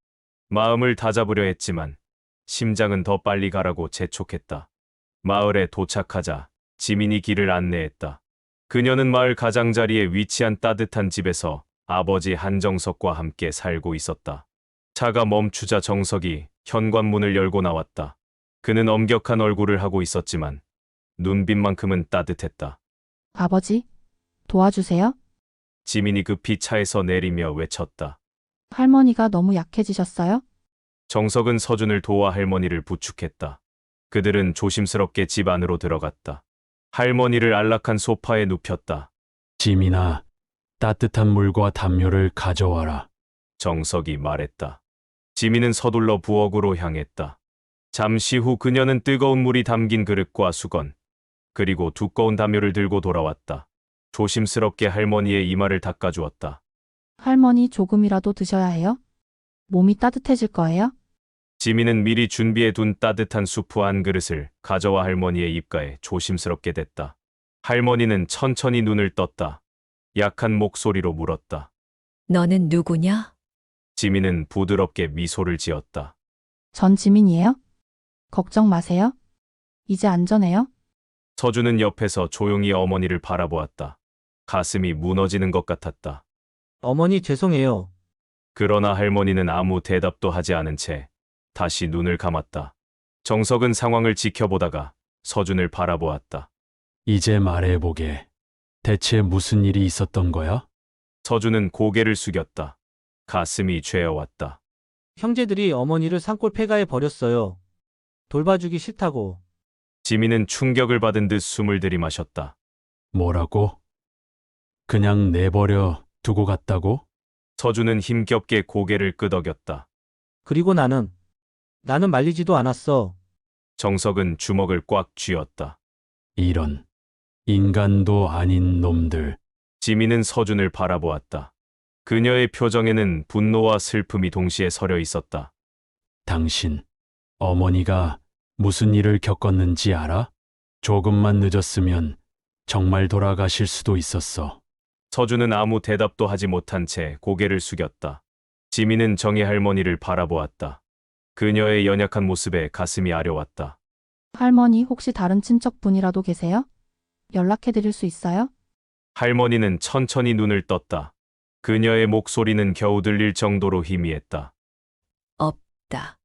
마음을 다잡으려 했지만 심장은 더 빨리 가라고 재촉했다. 마을에 도착하자 지민이 길을 안내했다. 그녀는 마을 가장자리에 위치한 따뜻한 집에서 아버지 한정석과 함께 살고 있었다. 차가 멈추자 정석이 현관문을 열고 나왔다. 그는 엄격한 얼굴을 하고 있었지만 눈빛만큼은 따뜻했다. 아버지, 도와주세요. 지민이 급히 차에서 내리며 외쳤다. 할머니가 너무 약해지셨어요? 정석은 서준을 도와 할머니를 부축했다. 그들은 조심스럽게 집 안으로 들어갔다. 할머니를 안락한 소파에 눕혔다. 지민아, 따뜻한 물과 담요를 가져와라. 정석이 말했다. 지민은 서둘러 부엌으로 향했다. 잠시 후 그녀는 뜨거운 물이 담긴 그릇과 수건, 그리고 두꺼운 담요를 들고 돌아왔다. 조심스럽게 할머니의 이마를 닦아주었다. 할머니 조금이라도 드셔야 해요? 몸이 따뜻해질 거예요? 지민은 미리 준비해둔 따뜻한 수프 한 그릇을 가져와 할머니의 입가에 조심스럽게 댔다. 할머니는 천천히 눈을 떴다. 약한 목소리로 물었다. 너는 누구냐? 지민은 부드럽게 미소를 지었다. 전 지민이에요? 걱정 마세요. 이제 안전해요? 서준은 옆에서 조용히 어머니를 바라보았다. 가슴이 무너지는 것 같았다. 어머니, 죄송해요. 그러나 할머니는 아무 대답도 하지 않은 채 다시 눈을 감았다. 정석은 상황을 지켜보다가 서준을 바라보았다. 이제 말해보게. 대체 무슨 일이 있었던 거야? 서준은 고개를 숙였다. 가슴이 죄어왔다. 형제들이 어머니를 산골 폐가에 버렸어요. 돌봐주기 싫다고. 지민은 충격을 받은 듯 숨을 들이마셨다. 뭐라고? 그냥 내버려 두고 갔다고? 서준은 힘겹게 고개를 끄덕였다. 그리고 나는 말리지도 않았어. 정석은 주먹을 꽉 쥐었다. 이런 인간도 아닌 놈들. 지민은 서준을 바라보았다. 그녀의 표정에는 분노와 슬픔이 동시에 서려 있었다. 당신 어머니가 무슨 일을 겪었는지 알아? 조금만 늦었으면 정말 돌아가실 수도 있었어. 서준은 아무 대답도 하지 못한 채 고개를 숙였다. 지민은 정희 할머니를 바라보았다. 그녀의 연약한 모습에 가슴이 아려왔다. 할머니 혹시 다른 친척분이라도 계세요? 연락해 드릴 수 있어요? 할머니는 천천히 눈을 떴다. 그녀의 목소리는 겨우 들릴 정도로 희미했다. 없다.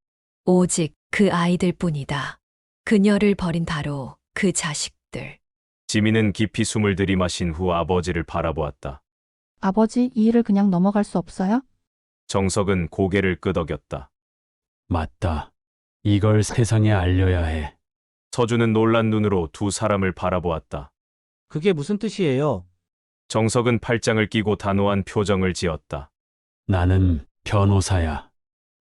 오직 그 아이들뿐이다. 그녀를 버린 바로 그 자식들. 지민은 깊이 숨을 들이마신 후 아버지를 바라보았다. 아버지, 이 일을 그냥 넘어갈 수 없어요? 정석은 고개를 끄덕였다. 맞다. 이걸 세상에 알려야 해. 서준은 놀란 눈으로 두 사람을 바라보았다. 그게 무슨 뜻이에요? 정석은 팔짱을 끼고 단호한 표정을 지었다. 나는 변호사야.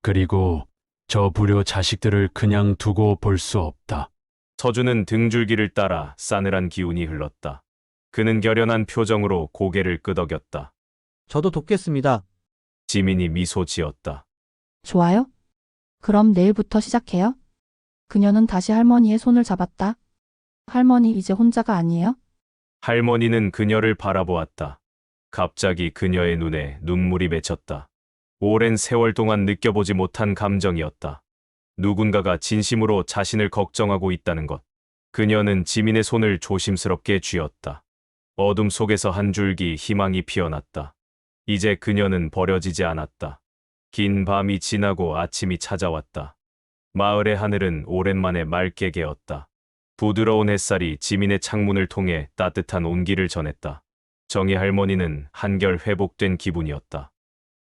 그리고 저 불효 자식들을 그냥 두고 볼 수 없다. 서준은 등줄기를 따라 싸늘한 기운이 흘렀다. 그는 결연한 표정으로 고개를 끄덕였다. 저도 돕겠습니다. 지민이 미소 지었다. 좋아요? 그럼 내일부터 시작해요? 그녀는 다시 할머니의 손을 잡았다. 할머니 이제 혼자가 아니에요? 할머니는 그녀를 바라보았다. 갑자기 그녀의 눈에 눈물이 맺혔다. 오랜 세월 동안 느껴보지 못한 감정이었다. 누군가가 진심으로 자신을 걱정하고 있다는 것. 그녀는 지민의 손을 조심스럽게 쥐었다. 어둠 속에서 한 줄기 희망이 피어났다. 이제 그녀는 버려지지 않았다. 긴 밤이 지나고 아침이 찾아왔다. 마을의 하늘은 오랜만에 맑게 개었다. 부드러운 햇살이 지민의 창문을 통해 따뜻한 온기를 전했다. 정희 할머니는 한결 회복된 기분이었다.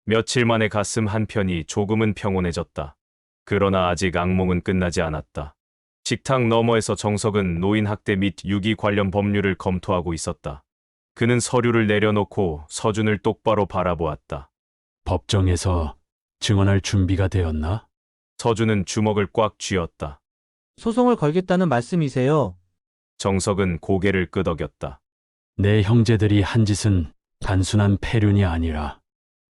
며칠 만에 가슴 한편이 조금은 평온해졌다. 그러나 아직 악몽은 끝나지 않았다. 식탁 너머에서 정석은 노인 학대 및 유기 관련 법률을 검토하고 있었다. 그는 서류를 내려놓고 서준을 똑바로 바라보았다. 법정에서 증언할 준비가 되었나? 서준은 주먹을 꽉 쥐었다. 소송을 걸겠다는 말씀이세요? 정석은 고개를 끄덕였다. 내 형제들이 한 짓은 단순한 폐륜이 아니라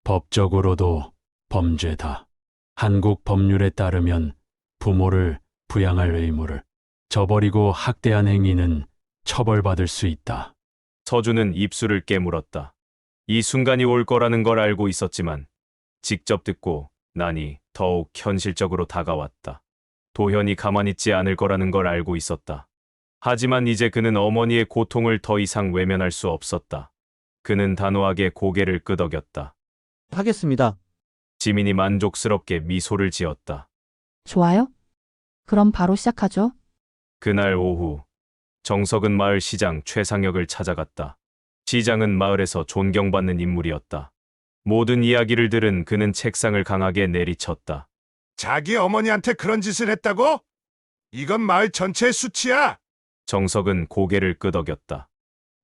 법적으로도 범죄다. 한국 법률에 따르면 부모를 부양할 의무를 저버리고 학대한 행위는 처벌받을 수 있다. 서준은 입술을 깨물었다. 이 순간이 올 거라는 걸 알고 있었지만 직접 듣고 나니 더욱 현실적으로 다가왔다. 도현이 가만히 있지 않을 거라는 걸 알고 있었다. 하지만 이제 그는 어머니의 고통을 더 이상 외면할 수 없었다. 그는 단호하게 고개를 끄덕였다. 하겠습니다. 지민이 만족스럽게 미소를 지었다. 좋아요? 그럼 바로 시작하죠. 그날 오후 정석은 마을 시장 최상혁을 찾아갔다. 시장은 마을에서 존경받는 인물이었다. 모든 이야기를 들은 그는 책상을 강하게 내리쳤다. 자기 어머니한테 그런 짓을 했다고? 이건 마을 전체의 수치야. 정석은 고개를 끄덕였다.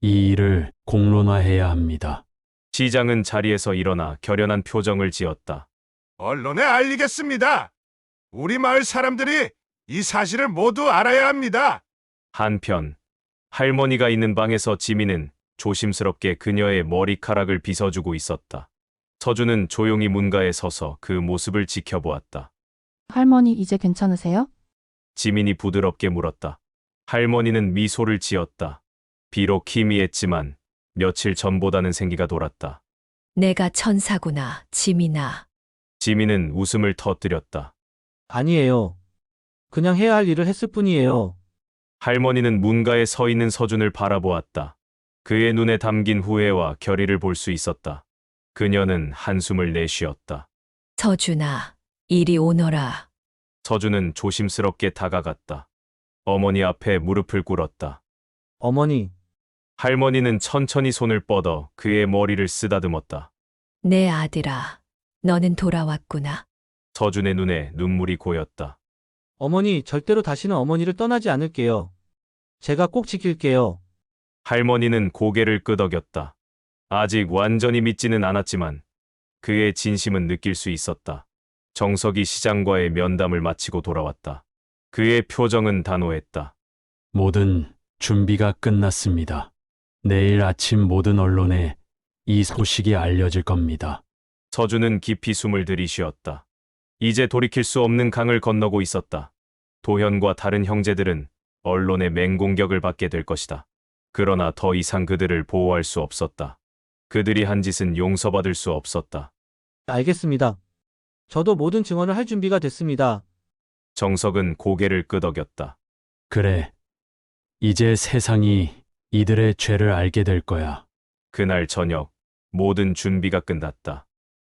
이 일을 공론화해야 합니다. 시장은 자리에서 일어나 결연한 표정을 지었다. 언론에 알리겠습니다. 우리 마을 사람들이 이 사실을 모두 알아야 합니다. 한편 할머니가 있는 방에서 지민은 조심스럽게 그녀의 머리카락을 빗어주고 있었다. 서준은 조용히 문가에 서서 그 모습을 지켜보았다. 할머니 이제 괜찮으세요? 지민이 부드럽게 물었다. 할머니는 미소를 지었다. 비록 희미했지만 며칠 전보다는 생기가 돌았다. 내가 천사구나, 지민아. 지민은 웃음을 터뜨렸다. 아니에요. 그냥 해야 할 일을 했을 뿐이에요. 할머니는 문가에 서 있는 서준을 바라보았다. 그의 눈에 담긴 후회와 결의를 볼 수 있었다. 그녀는 한숨을 내쉬었다. 서준아, 이리 오너라. 서준은 조심스럽게 다가갔다. 어머니 앞에 무릎을 꿇었다. 어머니, 할머니는 천천히 손을 뻗어 그의 머리를 쓰다듬었다. 내 아들아, 너는 돌아왔구나. 서준의 눈에 눈물이 고였다. 어머니, 절대로 다시는 어머니를 떠나지 않을게요. 제가 꼭 지킬게요. 할머니는 고개를 끄덕였다. 아직 완전히 믿지는 않았지만 그의 진심은 느낄 수 있었다. 정석이 시장과의 면담을 마치고 돌아왔다. 그의 표정은 단호했다. 모든 준비가 끝났습니다. 내일 아침 모든 언론에 이 소식이 알려질 겁니다. 서준은 깊이 숨을 들이쉬었다. 이제 돌이킬 수 없는 강을 건너고 있었다. 도현과 다른 형제들은 언론의 맹공격을 받게 될 것이다. 그러나 더 이상 그들을 보호할 수 없었다. 그들이 한 짓은 용서받을 수 없었다. 알겠습니다. 저도 모든 증언을 할 준비가 됐습니다. 정석은 고개를 끄덕였다. 그래. 이제 세상이 이들의 죄를 알게 될 거야. 그날 저녁 모든 준비가 끝났다.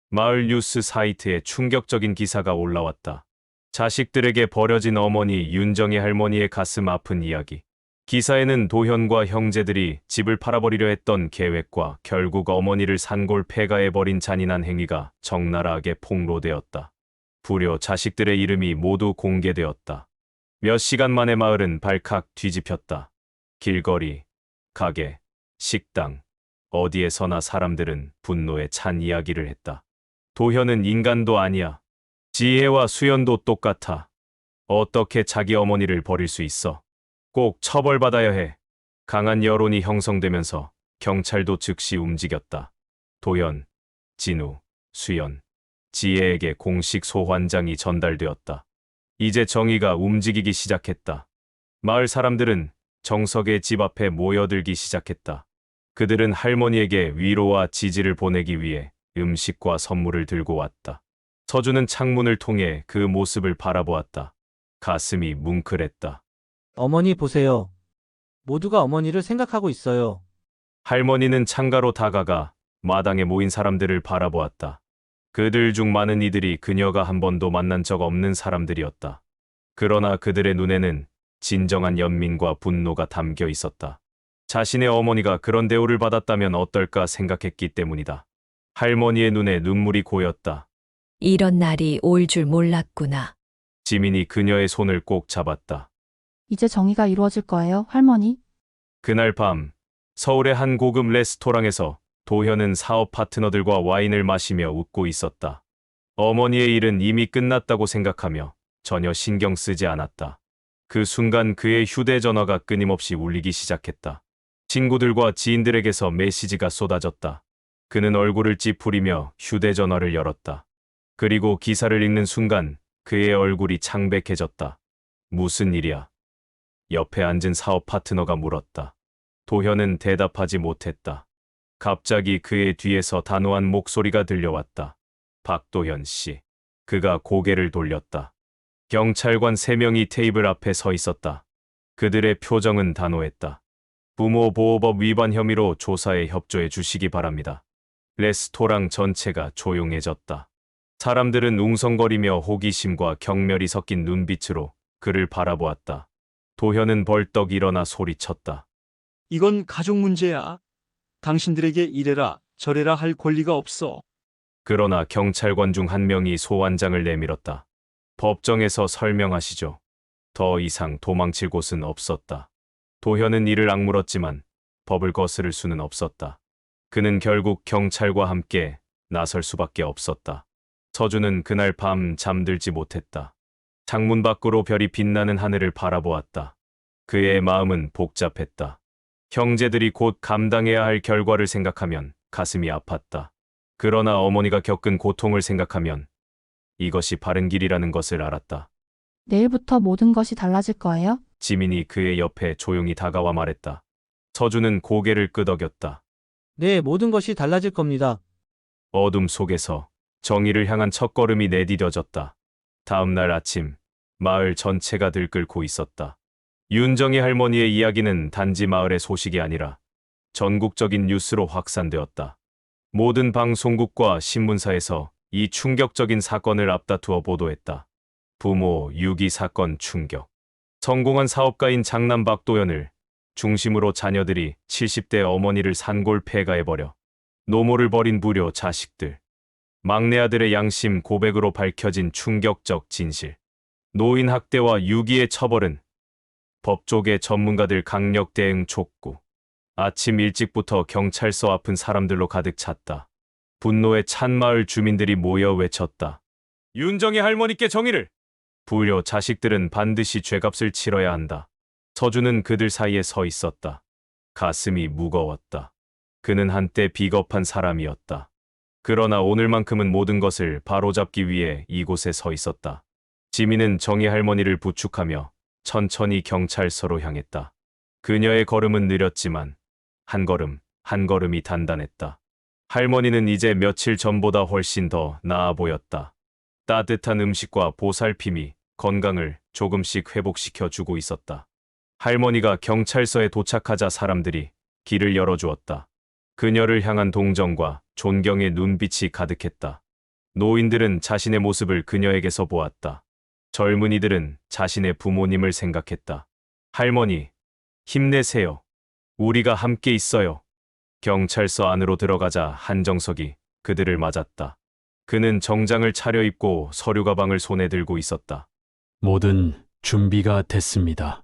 마을 뉴스 사이트에 충격적인 기사가 올라왔다. 자식들에게 버려진 어머니 윤정희 할머니의 가슴 아픈 이야기. 기사에는 도현과 형제들이 집을 팔아버리려 했던 계획과 결국 어머니를 산골 폐가에 버린 잔인한 행위가 적나라하게 폭로되었다. 불효 자식들의 이름이 모두 공개되었다. 몇 시간 만에 마을은 발칵 뒤집혔다. 길거리, 가게, 식당, 어디에서나 사람들은 분노에 찬 이야기를 했다. 도현은 인간도 아니야. 지혜와 수연도 똑같아. 어떻게 자기 어머니를 버릴 수 있어? 꼭 처벌받아야 해. 강한 여론이 형성되면서 경찰도 즉시 움직였다. 도현, 진우, 수연, 지혜에게 공식 소환장이 전달되었다. 이제 정의가 움직이기 시작했다. 마을 사람들은 정석의 집 앞에 모여들기 시작했다. 그들은 할머니에게 위로와 지지를 보내기 위해 음식과 선물을 들고 왔다. 서준은 창문을 통해 그 모습을 바라보았다. 가슴이 뭉클했다. 어머니 보세요. 모두가 어머니를 생각하고 있어요. 할머니는 창가로 다가가 마당에 모인 사람들을 바라보았다. 그들 중 많은 이들이 그녀가 한 번도 만난 적 없는 사람들이었다. 그러나 그들의 눈에는 진정한 연민과 분노가 담겨 있었다. 자신의 어머니가 그런 대우를 받았다면 어떨까 생각했기 때문이다. 할머니의 눈에 눈물이 고였다. 이런 날이 올 줄 몰랐구나. 지민이 그녀의 손을 꼭 잡았다. 이제 정의가 이루어질 거예요, 할머니. 그날 밤 서울의 한 고급 레스토랑에서 도현은 사업 파트너들과 와인을 마시며 웃고 있었다. 어머니의 일은 이미 끝났다고 생각하며 전혀 신경 쓰지 않았다. 그 순간 그의 휴대전화가 끊임없이 울리기 시작했다. 친구들과 지인들에게서 메시지가 쏟아졌다. 그는 얼굴을 찌푸리며 휴대전화를 열었다. 그리고 기사를 읽는 순간 그의 얼굴이 창백해졌다. 무슨 일이야? 옆에 앉은 사업 파트너가 물었다. 도현은 대답하지 못했다. 갑자기 그의 뒤에서 단호한 목소리가 들려왔다. 박도현 씨. 그가 고개를 돌렸다. 경찰관 3명이 테이블 앞에 서 있었다. 그들의 표정은 단호했다. 부모보호법 위반 혐의로 조사에 협조해 주시기 바랍니다. 레스토랑 전체가 조용해졌다. 사람들은 웅성거리며 호기심과 경멸이 섞인 눈빛으로 그를 바라보았다. 도현은 벌떡 일어나 소리쳤다. 이건 가족 문제야. 당신들에게 이래라 저래라 할 권리가 없어. 그러나 경찰관 중 한 명이 소환장을 내밀었다. 법정에서 설명하시죠. 더 이상 도망칠 곳은 없었다. 도현은 이를 악물었지만 법을 거스를 수는 없었다. 그는 결국 경찰과 함께 나설 수밖에 없었다. 서준은 그날 밤 잠들지 못했다. 창문 밖으로 별이 빛나는 하늘을 바라보았다. 그의 마음은 복잡했다. 형제들이 곧 감당해야 할 결과를 생각하면 가슴이 아팠다. 그러나 어머니가 겪은 고통을 생각하면 이것이 바른 길이라는 것을 알았다. 내일부터 모든 것이 달라질 거예요? 지민이 그의 옆에 조용히 다가와 말했다. 서준은 고개를 끄덕였다. 네, 모든 것이 달라질 겁니다. 어둠 속에서 정의를 향한 첫걸음이 내디뎌졌다. 다음 날 아침, 마을 전체가 들끓고 있었다. 윤정희 할머니의 이야기는 단지 마을의 소식이 아니라 전국적인 뉴스로 확산되었다. 모든 방송국과 신문사에서 이 충격적인 사건을 앞다투어 보도했다. 부모 유기 사건 충격. 성공한 사업가인 장남 박도현을 중심으로 자녀들이 70대 어머니를 산골 폐가해버려 노모를 버린 불효 자식들. 막내 아들의 양심 고백으로 밝혀진 충격적 진실. 노인 학대와 유기의 처벌은 법조계 전문가들 강력 대응 촉구. 아침 일찍부터 경찰서 앞은 사람들로 가득 찼다. 분노에 찬 마을 주민들이 모여 외쳤다. 윤정희 할머니께 정의를! 불효 자식들은 반드시 죄값을 치러야 한다. 서준은 그들 사이에 서 있었다. 가슴이 무거웠다. 그는 한때 비겁한 사람이었다. 그러나 오늘만큼은 모든 것을 바로잡기 위해 이곳에 서 있었다. 지민은 정희 할머니를 부축하며 천천히 경찰서로 향했다. 그녀의 걸음은 느렸지만 한 걸음 한 걸음이 단단했다. 할머니는 이제 며칠 전보다 훨씬 더 나아 보였다. 따뜻한 음식과 보살핌이 건강을 조금씩 회복시켜 주고 있었다. 할머니가 경찰서에 도착하자 사람들이 길을 열어주었다. 그녀를 향한 동정과 존경의 눈빛이 가득했다. 노인들은 자신의 모습을 그녀에게서 보았다. 젊은이들은 자신의 부모님을 생각했다. 할머니, 힘내세요. 우리가 함께 있어요. 경찰서 안으로 들어가자 한정석이 그들을 맞았다. 그는 정장을 차려입고 서류 가방을 손에 들고 있었다. 모든 준비가 됐습니다.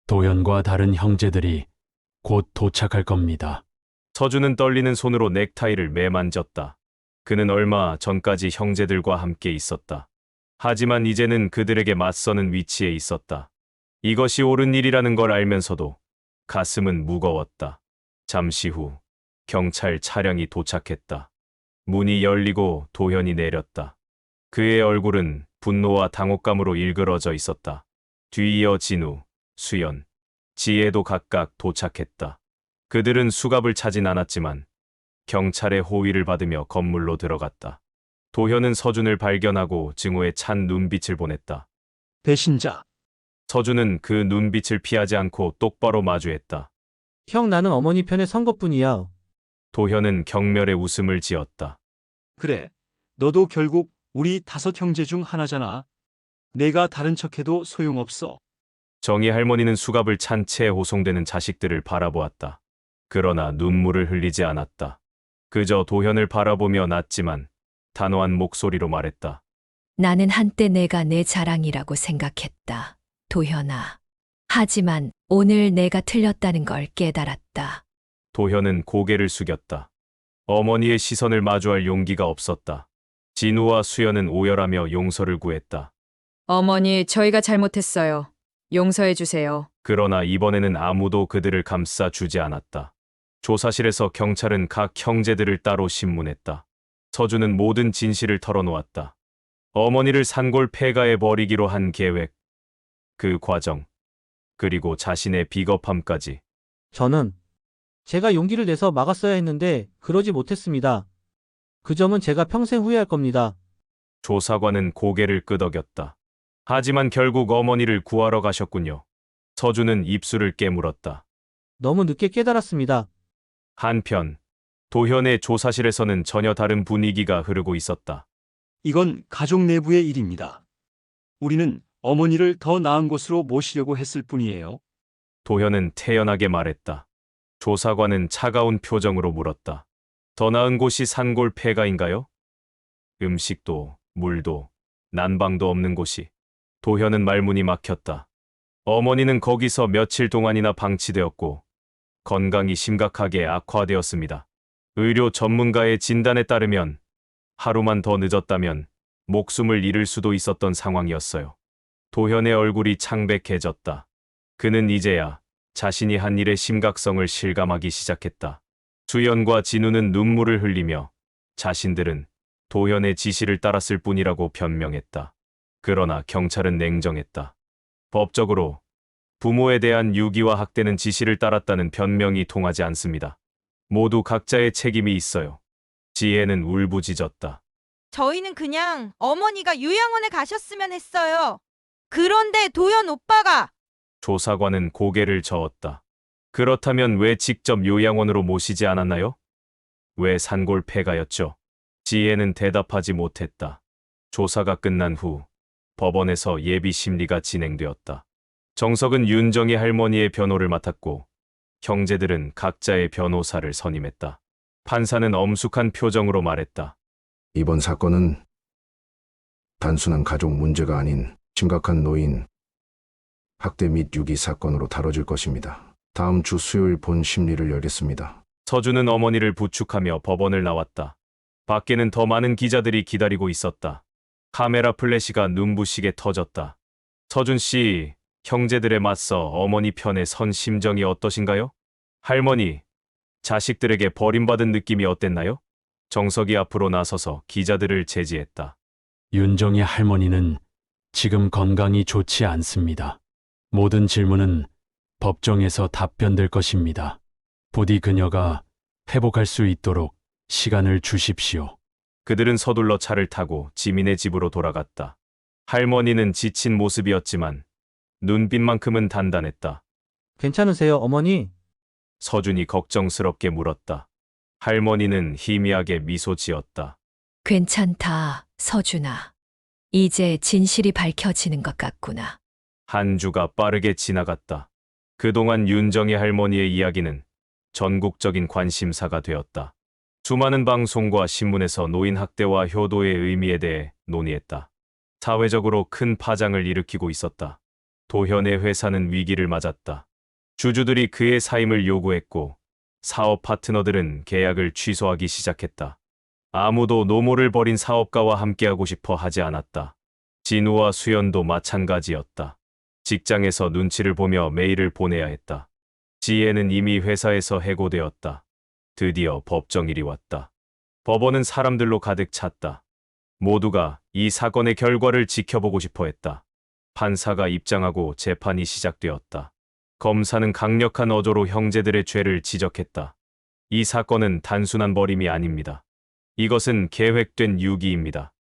도현과 다른 형제들이 곧 도착할 겁니다. 서준은 떨리는 손으로 넥타이를 매만졌다. 그는 얼마 전까지 형제들과 함께 있었다. 하지만 이제는 그들에게 맞서는 위치에 있었다. 이것이 옳은 일이라는 걸 알면서도 가슴은 무거웠다. 잠시 후 경찰 차량이 도착했다. 문이 열리고 도현이 내렸다. 그의 얼굴은 분노와 당혹감으로 일그러져 있었다. 뒤이어 진우, 수연, 지혜도 각각 도착했다. 그들은 수갑을 차진 않았지만 경찰의 호위를 받으며 건물로 들어갔다. 도현은 서준을 발견하고 증오에 찬 눈빛을 보냈다. 배신자. 서준은 그 눈빛을 피하지 않고 똑바로 마주했다. 형, 나는 어머니 편에 선 것뿐이야. 도현은 경멸의 웃음을 지었다. 그래. 너도 결국 우리 5형제 중 하나잖아. 내가 다른 척해도 소용없어. 정희 할머니는 수갑을 찬 채 호송되는 자식들을 바라보았다. 그러나 눈물을 흘리지 않았다. 그저 도현을 바라보며 낮지만 단호한 목소리로 말했다. 나는 한때 내가 내 자랑이라고 생각했다. 도현아. 하지만 오늘 내가 틀렸다는 걸 깨달았다. 도현은 고개를 숙였다. 어머니의 시선을 마주할 용기가 없었다. 진우와 수연은 오열하며 용서를 구했다. 어머니, 저희가 잘못했어요. 용서해 주세요. 그러나 이번에는 아무도 그들을 감싸 주지 않았다. 조사실에서 경찰은 각 형제들을 따로 신문했다. 서준은 모든 진실을 털어놓았다. 어머니를 산골 폐가에 버리기로 한 계획, 그 과정, 그리고 자신의 비겁함까지. 저는 제가 용기를 내서 막았어야 했는데 그러지 못했습니다. 그 점은 제가 평생 후회할 겁니다. 조사관은 고개를 끄덕였다. 하지만 결국 어머니를 구하러 가셨군요. 서준은 입술을 깨물었다. 너무 늦게 깨달았습니다. 한편 도현의 조사실에서는 전혀 다른 분위기가 흐르고 있었다. 이건 가족 내부의 일입니다. 우리는 어머니를 더 나은 곳으로 모시려고 했을 뿐이에요. 도현은 태연하게 말했다. 조사관은 차가운 표정으로 물었다. 더 나은 곳이 산골 폐가인가요? 음식도 물도 난방도 없는 곳이. 도현은 말문이 막혔다. 어머니는 거기서 며칠 동안이나 방치되었고 건강이 심각하게 악화되었습니다. 의료 전문가의 진단에 따르면 하루만 더 늦었다면 목숨을 잃을 수도 있었던 상황이었어요. 도현의 얼굴이 창백해졌다. 그는 이제야 자신이 한 일의 심각성을 실감하기 시작했다. 수연과 진우는 눈물을 흘리며 자신들은 도현의 지시를 따랐을 뿐이라고 변명했다. 그러나 경찰은 냉정했다. 법적으로 부모에 대한 유기와 학대는 지시를 따랐다는 변명이 통하지 않습니다. 모두 각자의 책임이 있어요. 지혜는 울부짖었다. 저희는 그냥 어머니가 요양원에 가셨으면 했어요. 그런데 도현 오빠가. 조사관은 고개를 저었다. 그렇다면 왜 직접 요양원으로 모시지 않았나요? 왜 산골 폐가였죠? 지혜는 대답하지 못했다. 조사가 끝난 후 법원에서 예비 심리가 진행되었다. 정석은 윤정희 할머니의 변호를 맡았고 형제들은 각자의 변호사를 선임했다. 판사는 엄숙한 표정으로 말했다. 이번 사건은 단순한 가족 문제가 아닌 심각한 노인 학대 및 유기 사건으로 다뤄질 것입니다. 다음 주 수요일 본 심리를 열겠습니다. 서준은 어머니를 부축하며 법원을 나왔다. 밖에는 더 많은 기자들이 기다리고 있었다. 카메라 플래시가 눈부시게 터졌다. 서준 씨, 형제들에 맞서 어머니 편에 선 심정이 어떠신가요? 할머니, 자식들에게 버림받은 느낌이 어땠나요? 정석이 앞으로 나서서 기자들을 제지했다. 윤정희 할머니는 지금 건강이 좋지 않습니다. 모든 질문은 법정에서 답변될 것입니다. 부디 그녀가 회복할 수 있도록 시간을 주십시오. 그들은 서둘러 차를 타고 지민의 집으로 돌아갔다. 할머니는 지친 모습이었지만 눈빛만큼은 단단했다. 괜찮으세요, 어머니? 서준이 걱정스럽게 물었다. 할머니는 희미하게 미소 지었다. 괜찮다, 서준아. 이제 진실이 밝혀지는 것 같구나. 한 주가 빠르게 지나갔다. 그동안 윤정희 할머니의 이야기는 전국적인 관심사가 되었다. 수많은 방송과 신문에서 노인 학대와 효도의 의미에 대해 논의했다. 사회적으로 큰 파장을 일으키고 있었다. 도현의 회사는 위기를 맞았다. 주주들이 그의 사임을 요구했고 사업 파트너들은 계약을 취소하기 시작했다. 아무도 노모를 버린 사업가와 함께하고 싶어 하지 않았다. 진우와 수연도 마찬가지였다. 직장에서 눈치를 보며 메일을 보내야 했다. 지혜는 이미 회사에서 해고되었다. 드디어 법정일이 왔다. 법원은 사람들로 가득 찼다. 모두가 이 사건의 결과를 지켜보고 싶어 했다. 판사가 입장하고 재판이 시작되었다. 검사는 강력한 어조로 형제들의 죄를 지적했다. 이 사건은 단순한 버림이 아닙니다. 이것은 계획된 유기입니다.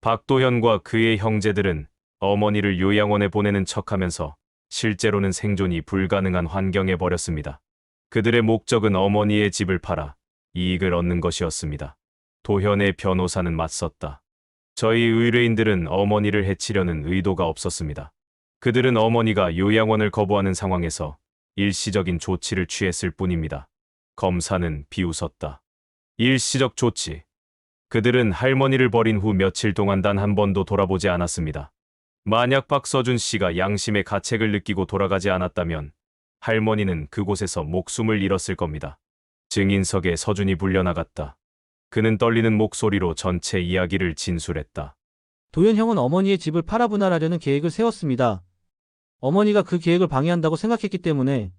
박도현과 그의 형제들은 어머니를 요양원에 보내는 척하면서 실제로는 생존이 불가능한 환경에 버렸습니다. 그들의 목적은 어머니의 집을 팔아 이익을 얻는 것이었습니다. 도현의 변호사는 맞섰다. 저희 의뢰인들은 어머니를 해치려는 의도가 없었습니다. 그들은 어머니가 요양원을 거부하는 상황에서 일시적인 조치를 취했을 뿐입니다. 검사는 비웃었다. 일시적 조치. 그들은 할머니를 버린 후 며칠 동안 단 한 번도 돌아보지 않았습니다. 만약 박서준 씨가 양심의 가책을 느끼고 돌아가지 않았다면 할머니는 그곳에서 목숨을 잃었을 겁니다. 증인석에 서준이 불려나갔다. 그는 떨리는 목소리로 전체 이야기를 진술했다. 도현 형은 어머니의 집을 팔아 분할하려는 계획을 세웠습니다. 어머니가 그 계획을 방해한다고 생각했기 때문에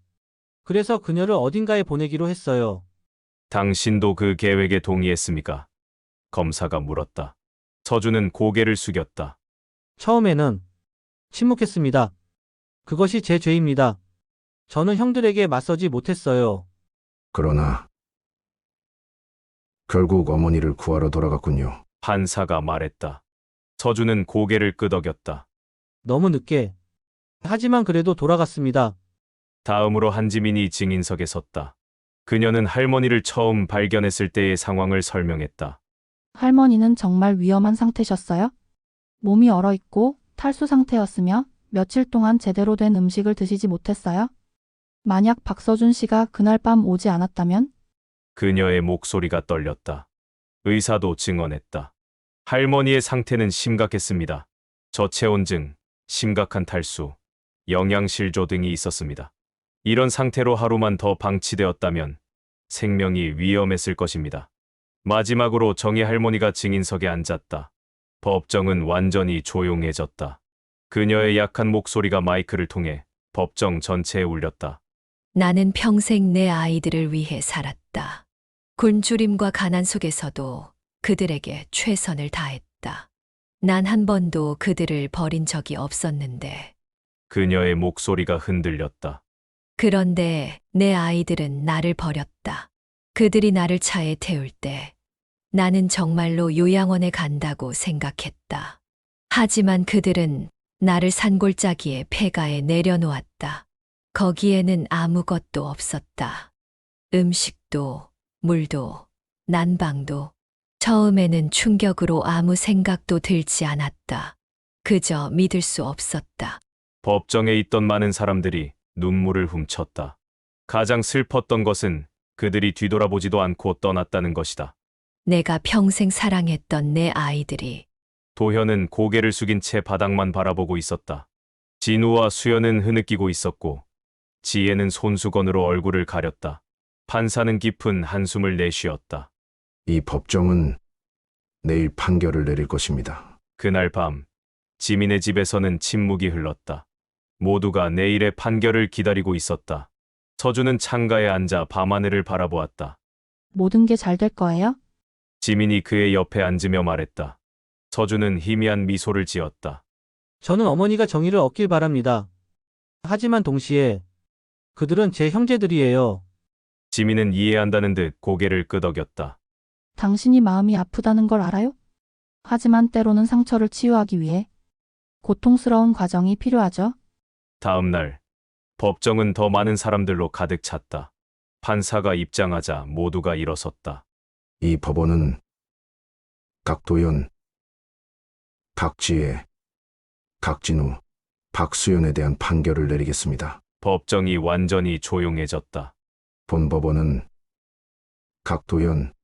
그래서 그녀를 어딘가에 보내기로 했어요. 당신도 그 계획에 동의했습니까? 검사가 물었다. 서준은 고개를 숙였다. 처음에는 침묵했습니다. 그것이 제 죄입니다. 저는 형들에게 맞서지 못했어요. 그러나 결국 어머니를 구하러 돌아갔군요. 판사가 말했다. 서준은 고개를 끄덕였다. 너무 늦게. 하지만 그래도 돌아갔습니다. 다음으로 한지민이 증인석에 섰다. 그녀는 할머니를 처음 발견했을 때의 상황을 설명했다. 할머니는 정말 위험한 상태셨어요? 몸이 얼어있고 탈수 상태였으며 며칠 동안 제대로 된 음식을 드시지 못했어요? 만약 박서준 씨가 그날 밤 오지 않았다면? 그녀의 목소리가 떨렸다. 의사도 증언했다. 할머니의 상태는 심각했습니다. 저체온증, 심각한 탈수, 영양실조 등이 있었습니다. 이런 상태로 하루만 더 방치되었다면 생명이 위험했을 것입니다. 마지막으로 정희 할머니가 증인석에 앉았다. 법정은 완전히 조용해졌다. 그녀의 약한 목소리가 마이크를 통해 법정 전체에 울렸다. 나는 평생 내 아이들을 위해 살았다. 굶주림과 가난 속에서도 그들에게 최선을 다했다. 난 한 번도 그들을 버린 적이 없었는데. 그녀의 목소리가 흔들렸다. 그런데 내 아이들은 나를 버렸다. 그들이 나를 차에 태울 때 나는 정말로 요양원에 간다고 생각했다. 하지만 그들은 나를 산골짜기의 폐가에 내려놓았다. 거기에는 아무것도 없었다. 음식도, 물도, 난방도. 처음에는 충격으로 아무 생각도 들지 않았다. 그저 믿을 수 없었다. 법정에 있던 많은 사람들이 눈물을 훔쳤다. 가장 슬펐던 것은 그들이 뒤돌아보지도 않고 떠났다는 것이다. 내가 평생 사랑했던 내 아이들이 도현은 고개를 숙인 채 바닥만 바라보고 있었다. 진우와 수연은 흐느끼고 있었고 지혜는 손수건으로 얼굴을 가렸다. 판사는 깊은 한숨을 내쉬었다. 이 법정은 내일 판결을 내릴 것입니다. 그날 밤 지민의 집에서는 침묵이 흘렀다. 모두가 내일의 판결을 기다리고 있었다. 서준은 창가에 앉아 밤하늘을 바라보았다. 모든 게 잘 될 거예요? 지민이 그의 옆에 앉으며 말했다. 서준은 희미한 미소를 지었다. 저는 어머니가 정의를 얻길 바랍니다. 하지만 동시에 그들은 제 형제들이에요. 지민은 이해한다는 듯 고개를 끄덕였다. 당신이 마음이 아프다는 걸 알아요? 하지만 때로는 상처를 치유하기 위해 고통스러운 과정이 필요하죠. 다음 날 법정은 더 많은 사람들로 가득 찼다. 판사가 입장하자 모두가 일어섰다. 이 법원은 각도현, 박지혜, 박진우, 박수연에 대한 판결을 내리겠습니다. 법정이 완전히 조용해졌다. 본 법원은 각도현,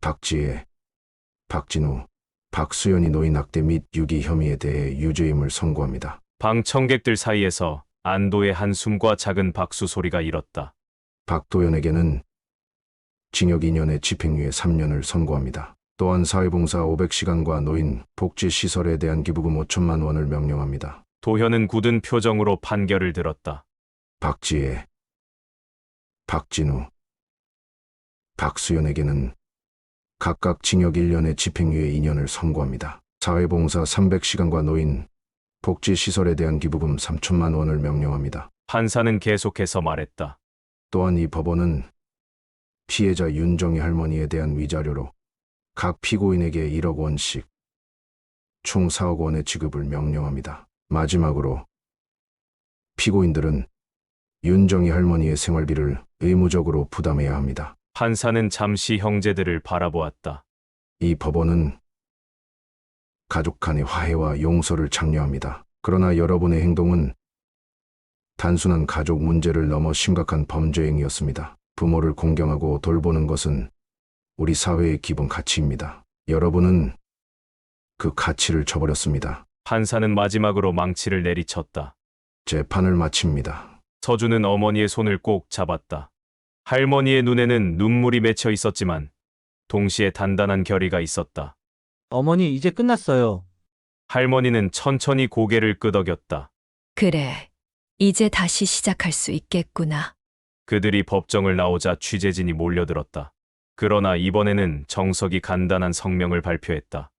박지혜, 박진우, 박수연이 노인 학대 및 유기 혐의에 대해 유죄임을 선고합니다. 방청객들 사이에서 안도의 한숨과 작은 박수 소리가 일었다. 박도현에게는 징역 2년에 집행유예 3년을 선고합니다. 또한 사회봉사 500시간과 노인 복지시설에 대한 기부금 5천만 원을 명령합니다. 도현은 굳은 표정으로 판결을 들었다. 박지혜, 박진우, 박수연에게는 각각 징역 1년에 집행유예 2년을 선고합니다. 사회봉사 300시간과 노인 복지시설에 대한 기부금 3천만 원을 명령합니다. 판사는 계속해서 말했다. 또한 이 법원은 피해자 윤정희 할머니에 대한 위자료로 각 피고인에게 1억 원씩 총 4억 원의 지급을 명령합니다. 마지막으로 피고인들은 윤정희 할머니의 생활비를 의무적으로 부담해야 합니다. 판사는 잠시 형제들을 바라보았다. 이 법원은 가족 간의 화해와 용서를 장려합니다. 그러나 여러분의 행동은 단순한 가족 문제를 넘어 심각한 범죄 행위였습니다. 부모를 공경하고 돌보는 것은 우리 사회의 기본 가치입니다. 여러분은 그 가치를 저버렸습니다. 판사는 마지막으로 망치를 내리쳤다. 재판을 마칩니다. 서준은 어머니의 손을 꼭 잡았다. 할머니의 눈에는 눈물이 맺혀 있었지만 동시에 단단한 결의가 있었다. 어머니, 이제 끝났어요. 할머니는 천천히 고개를 끄덕였다. 그래, 이제 다시 시작할 수 있겠구나. 그들이 법정을 나오자 취재진이 몰려들었다. 그러나 이번에는 정석이 간단한 성명을 발표했다.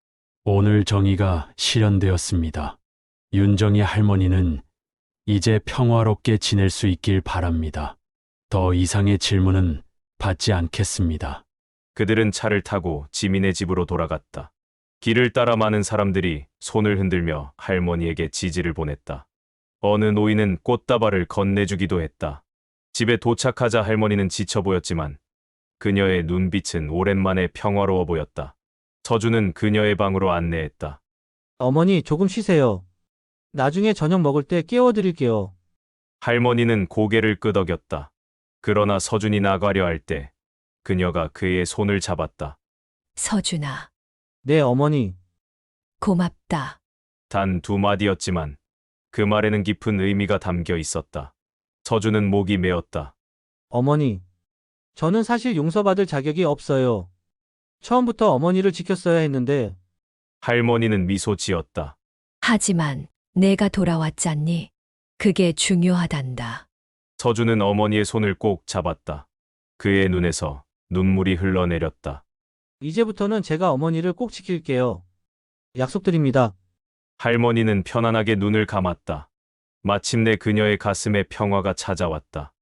오늘 정의가 실현되었습니다. 윤정희 할머니는 이제 평화롭게 지낼 수 있길 바랍니다. 더 이상의 질문은 받지 않겠습니다. 그들은 차를 타고 지민의 집으로 돌아갔다. 길을 따라 많은 사람들이 손을 흔들며 할머니에게 지지를 보냈다. 어느 노인은 꽃다발을 건네주기도 했다. 집에 도착하자 할머니는 지쳐 보였지만 그녀의 눈빛은 오랜만에 평화로워 보였다. 서준은 그녀의 방으로 안내했다. 어머니, 조금 쉬세요. 나중에 저녁 먹을 때 깨워드릴게요. 할머니는 고개를 끄덕였다. 그러나 서준이 나가려 할 때 그녀가 그의 손을 잡았다. 서준아, 네, 어머니. 고맙다. 단 두 마디였지만 그 말에는 깊은 의미가 담겨 있었다. 서준은 목이 메었다. 어머니, 저는 사실 용서받을 자격이 없어요. 처음부터 어머니를 지켰어야 했는데. 할머니는 미소 지었다. 하지만 내가 돌아왔잖니. 그게 중요하단다. 서준은 어머니의 손을 꼭 잡았다. 그의 눈에서 눈물이 흘러내렸다. 이제부터는 제가 어머니를 꼭 지킬게요. 약속드립니다. 할머니는 편안하게 눈을 감았다. 마침내 그녀의 가슴에 평화가 찾아왔다.